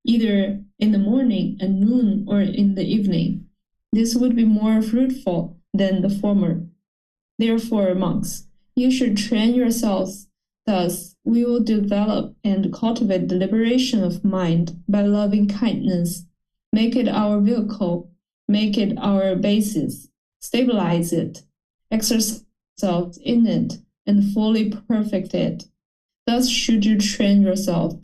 either in the morning, at noon, or in the evening, this would be more fruitful than the former. Therefore, monks, you should train yourselves. Thus, we will develop and cultivate the liberation of mind by loving kindness. Make it our vehicle, make it our basis, stabilize it, exercise yourself in it, and fully perfect it. Thus should you train yourself.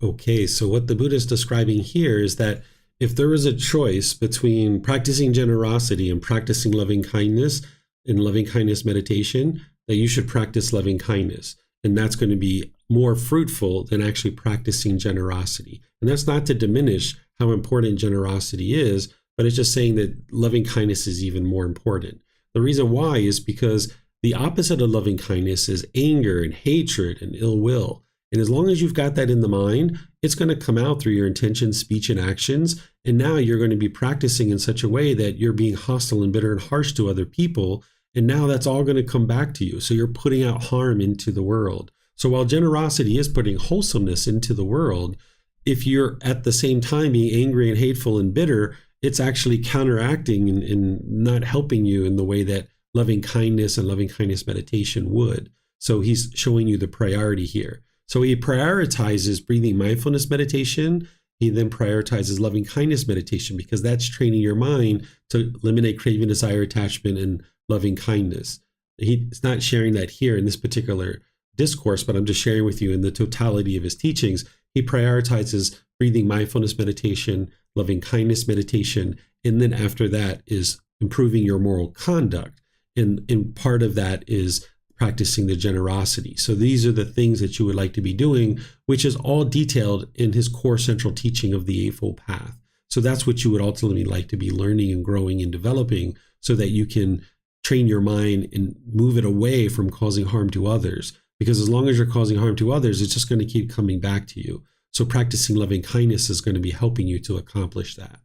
Okay, so what the Buddha is describing here is that if there was a choice between practicing generosity and practicing loving kindness in loving kindness meditation, that you should practice loving kindness. And that's going to be more fruitful than actually practicing generosity. And that's not to diminish how important generosity is, but it's just saying that loving kindness is even more important. The reason why is because the opposite of loving kindness is anger and hatred and ill will. And as long as you've got that in the mind, it's going to come out through your intentions, speech, and actions. And now you're going to be practicing in such a way that you're being hostile and bitter and harsh to other people. And now that's all going to come back to you. So you're putting out harm into the world. So while generosity is putting wholesomeness into the world, if you're at the same time being angry and hateful and bitter, it's actually counteracting and not helping you in the way that loving kindness and loving kindness meditation would. So he's showing you the priority here. So he prioritizes breathing mindfulness meditation. He then prioritizes loving kindness meditation because that's training your mind to eliminate craving, desire, attachment, and loving kindness. He's not sharing that here in this particular discourse, but I'm just sharing with you in the totality of his teachings. He prioritizes breathing mindfulness meditation, loving kindness meditation, and then after that is improving your moral conduct. And part of that is practicing the generosity. So these are the things that you would like to be doing, which is all detailed in his core central teaching of the Eightfold Path. So that's what you would ultimately like to be learning and growing and developing so that you can train your mind and move it away from causing harm to others. Because as long as you're causing harm to others, it's just going to keep coming back to you. So practicing loving kindness is going to be helping you to accomplish that.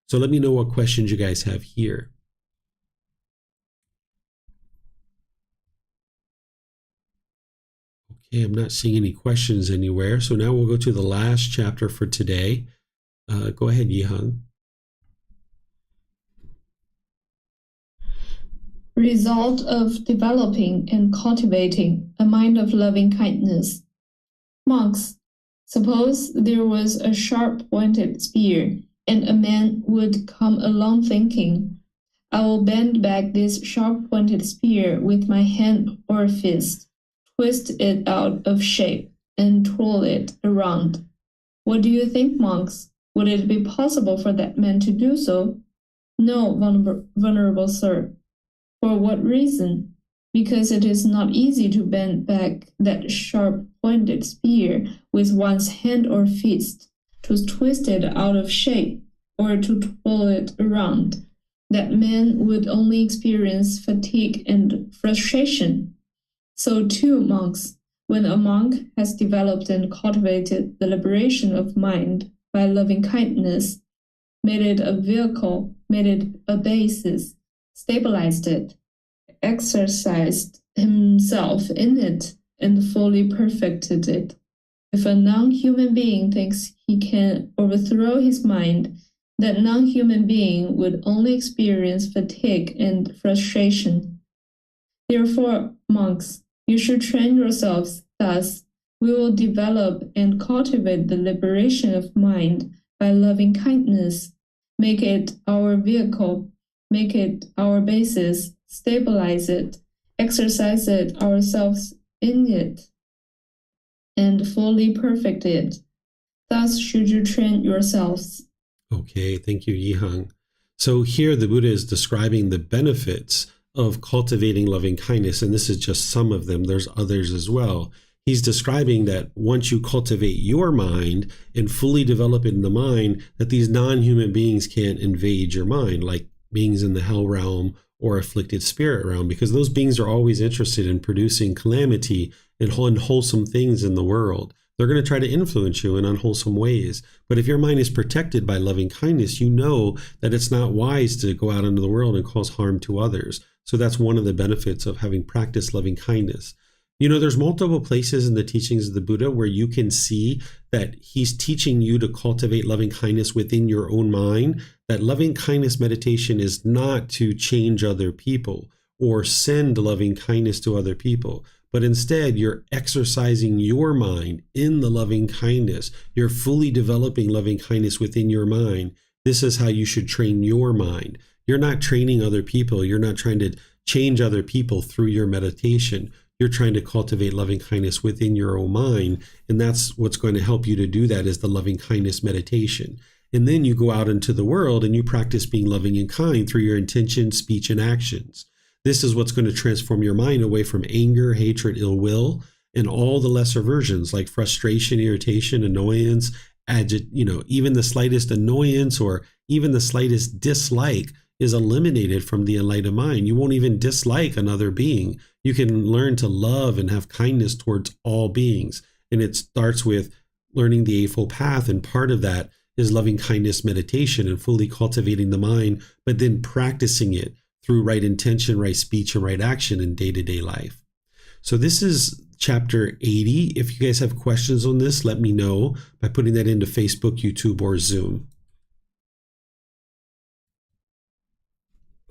So let me know what questions you guys have here. Okay, I'm not seeing any questions anywhere. So now we'll go to the last chapter for today. Go ahead, Yihang. Result of developing and cultivating a mind of loving kindness. Monks, suppose there was a sharp-pointed spear, and a man would come along thinking, I will bend back this sharp-pointed spear with my hand or fist, twist it out of shape, and twirl it around. What do you think, monks? Would it be possible for that man to do so? No, venerable sir. For what reason? Because it is not easy to bend back that sharp-pointed spear with one's hand or fist, to twist it out of shape, or to twirl it around, that man would only experience fatigue and frustration. So too, monks, when a monk has developed and cultivated the liberation of mind by loving kindness, made it a vehicle, made it a basis, stabilized it, exercised himself in it, and fully perfected it. If a non-human being thinks he can overthrow his mind, that non-human being would only experience fatigue and frustration. Therefore, monks, you should train yourselves thus. We will develop and cultivate the liberation of mind by loving kindness, make it our vehicle, make it our basis, stabilize it, exercise it ourselves in it, and fully perfect it. Thus should you train yourselves. Okay, thank you, Yihang. So here the Buddha is describing the benefits of cultivating loving kindness, and this is just some of them. There's others as well. He's describing that once you cultivate your mind and fully develop it in the mind, that these non-human beings can't invade your mind, like beings in the hell realm or afflicted spirit realm, because those beings are always interested in producing calamity and unwholesome things in the world. They're going to try to influence you in unwholesome ways. But if your mind is protected by loving kindness, you know that it's not wise to go out into the world and cause harm to others. So that's one of the benefits of having practiced loving kindness. You know, there's multiple places in the teachings of the Buddha where you can see that he's teaching you to cultivate loving kindness within your own mind, that loving kindness meditation is not to change other people or send loving kindness to other people, but instead you're exercising your mind in the loving kindness. You're fully developing loving kindness within your mind. This is how you should train your mind. You're not training other people. You're not trying to change other people through your meditation. You're trying to cultivate loving kindness within your own mind. And that's what's going to help you to do that, is the loving kindness meditation. And then you go out into the world and you practice being loving and kind through your intention, speech, and actions. This is what's going to transform your mind away from anger, hatred, ill will, and all the lesser versions like frustration, irritation, annoyance, even the slightest annoyance or even the slightest dislike is eliminated from the enlightened mind. You won't even dislike another being. You can learn to love and have kindness towards all beings. And it starts with learning the Eightfold Path. And part of that is loving kindness meditation and fully cultivating the mind, but then practicing it through right intention, right speech, and right action in day-to-day life. So this is chapter 80. If you guys have questions on this, let me know by putting that into Facebook, YouTube, or Zoom.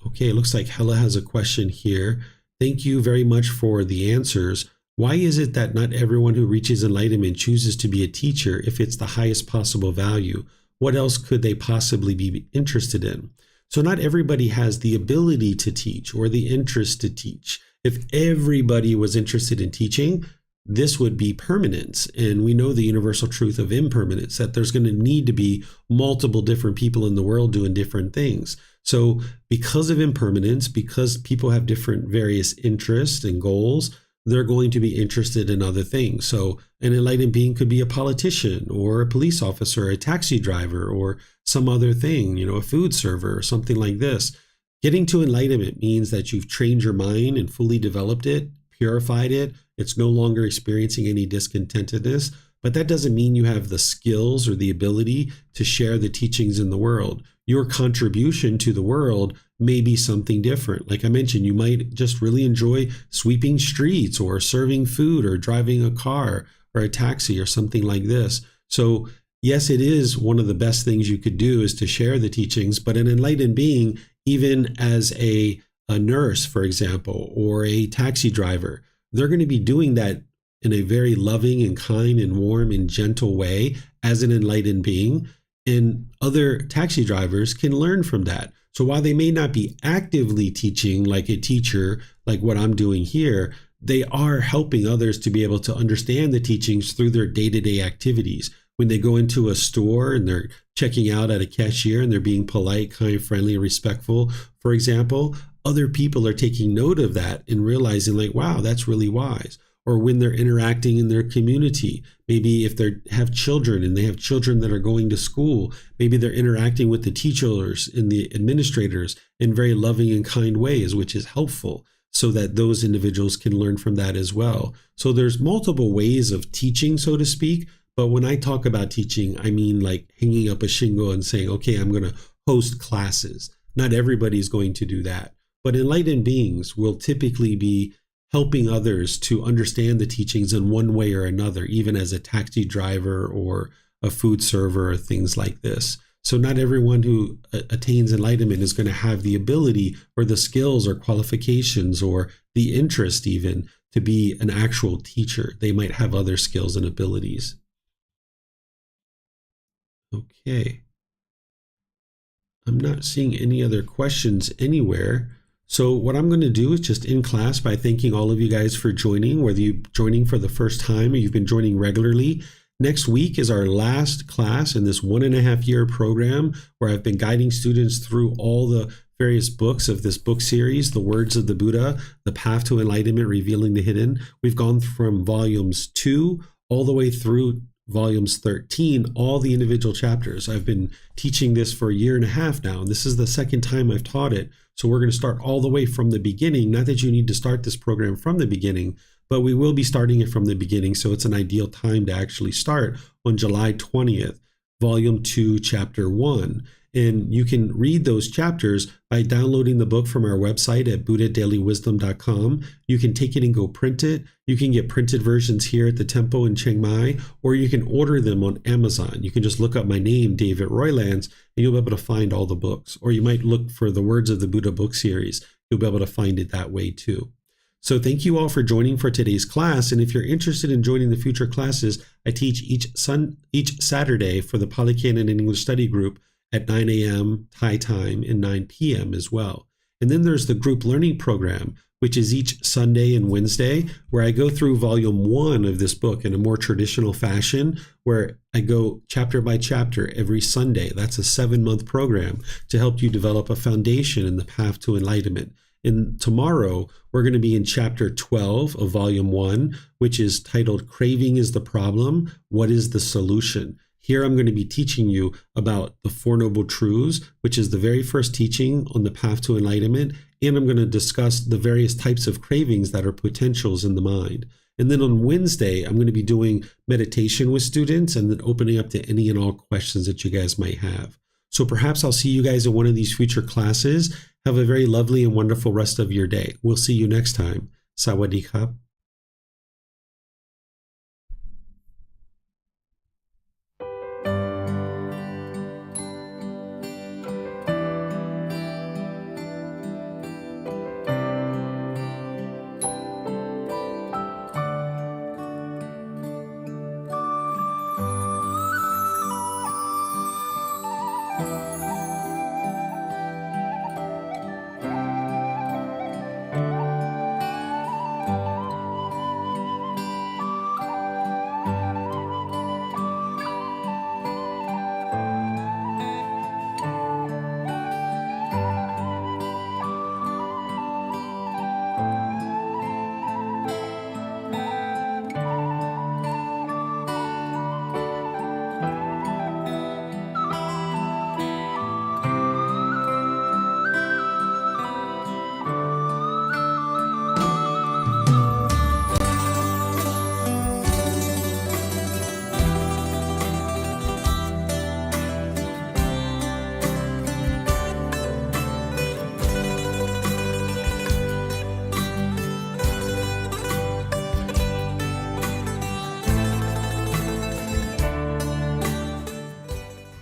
Okay, it looks like Hella has a question here. Thank you very much for the answers. Why is it that not everyone who reaches enlightenment chooses to be a teacher if it's the highest possible value? What else could they possibly be interested in? So not everybody has the ability to teach or the interest to teach. If everybody was interested in teaching, this would be permanence. And we know the universal truth of impermanence, that there's going to need to be multiple different people in the world doing different things. So because of impermanence, because people have different various interests and goals, they're going to be interested in other things. So an enlightened being could be a politician or a police officer, or a taxi driver, or some other thing, a food server or something like this. Getting to enlightenment means that you've trained your mind and fully developed it, purified it. It's no longer experiencing any discontentedness, but that doesn't mean you have the skills or the ability to share the teachings in the world. Your contribution to the world may be something different. Like I mentioned, you might just really enjoy sweeping streets or serving food or driving a car or a taxi or something like this. So yes, it is one of the best things you could do is to share the teachings, but an enlightened being, even as a nurse, for example, or a taxi driver, they're going to be doing that in a very loving and kind and warm and gentle way as an enlightened being. And other taxi drivers can learn from that. So while they may not be actively teaching like a teacher, like what I'm doing here, they are helping others to be able to understand the teachings through their day-to-day activities. When they go into a store and they're checking out at a cashier and they're being polite, kind, friendly, and respectful, for example, other people are taking note of that and realizing like, wow, that's really wise. or when they're interacting in their community. Maybe if they have children and they have children that are going to school, maybe they're interacting with the teachers and the administrators in very loving and kind ways, which is helpful, so that those individuals can learn from that as well. So there's multiple ways of teaching, so to speak. But when I talk about teaching, I mean like hanging up a shingle and saying, okay, I'm going to host classes. Not everybody's going to do that. But enlightened beings will typically be helping others to understand the teachings in one way or another, even as a taxi driver or a food server or things like this. So not everyone who attains enlightenment is going to have the ability or the skills or qualifications or the interest even to be an actual teacher. They might have other skills and abilities. Okay. I'm not seeing any other questions anywhere. So what I'm going to do is just end class by thanking all of you guys for joining, whether you're joining for the first time or you've been joining regularly. Next week is our last class in this 1.5-year program where I've been guiding students through all the various books of this book series, The Words of the Buddha, The Path to Enlightenment, Revealing the Hidden. We've gone from volumes 2 all the way through volumes 13, all the individual chapters. I've been teaching this for 1.5 years now, and this is the second time I've taught it. So we're going to start all the way from the beginning. Not that you need to start this program from the beginning, but we will be starting it from the beginning. So it's an ideal time to actually start on July 20th, volume 2, chapter 1. And you can read those chapters by downloading the book from our website at buddhadailywisdom.com. You can take it and go print it. You can get printed versions here at the temple in Chiang Mai, or you can order them on Amazon. You can just look up my name, David Roylands, and you'll be able to find all the books. Or you might look for the Words of the Buddha book series. You'll be able to find it that way too. So thank you all for joining for today's class. And if you're interested in joining the future classes, I teach each Saturday for the Pali Canon and English study group at 9 a.m. Thai time and 9 p.m. as well. And then there's the group learning program, which is each Sunday and Wednesday, where I go through volume 1 of this book in a more traditional fashion, where I go chapter by chapter every Sunday. That's a 7-month program to help you develop a foundation in the path to enlightenment. And tomorrow, we're going to be in chapter 12 of volume 1, which is titled Craving is the Problem, What is the Solution? Here I'm going to be teaching you about the Four Noble Truths, which is the very first teaching on the path to enlightenment. And I'm going to discuss the various types of cravings that are potentials in the mind. And then on Wednesday, I'm going to be doing meditation with students and then opening up to any and all questions that you guys might have. So perhaps I'll see you guys in one of these future classes. Have a very lovely and wonderful rest of your day. We'll see you next time. Sawadee krap.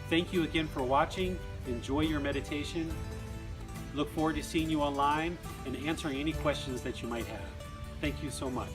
Thank you again for watching. Enjoy your meditation. Look forward to seeing you online and answering any questions that you might have. Thank you so much.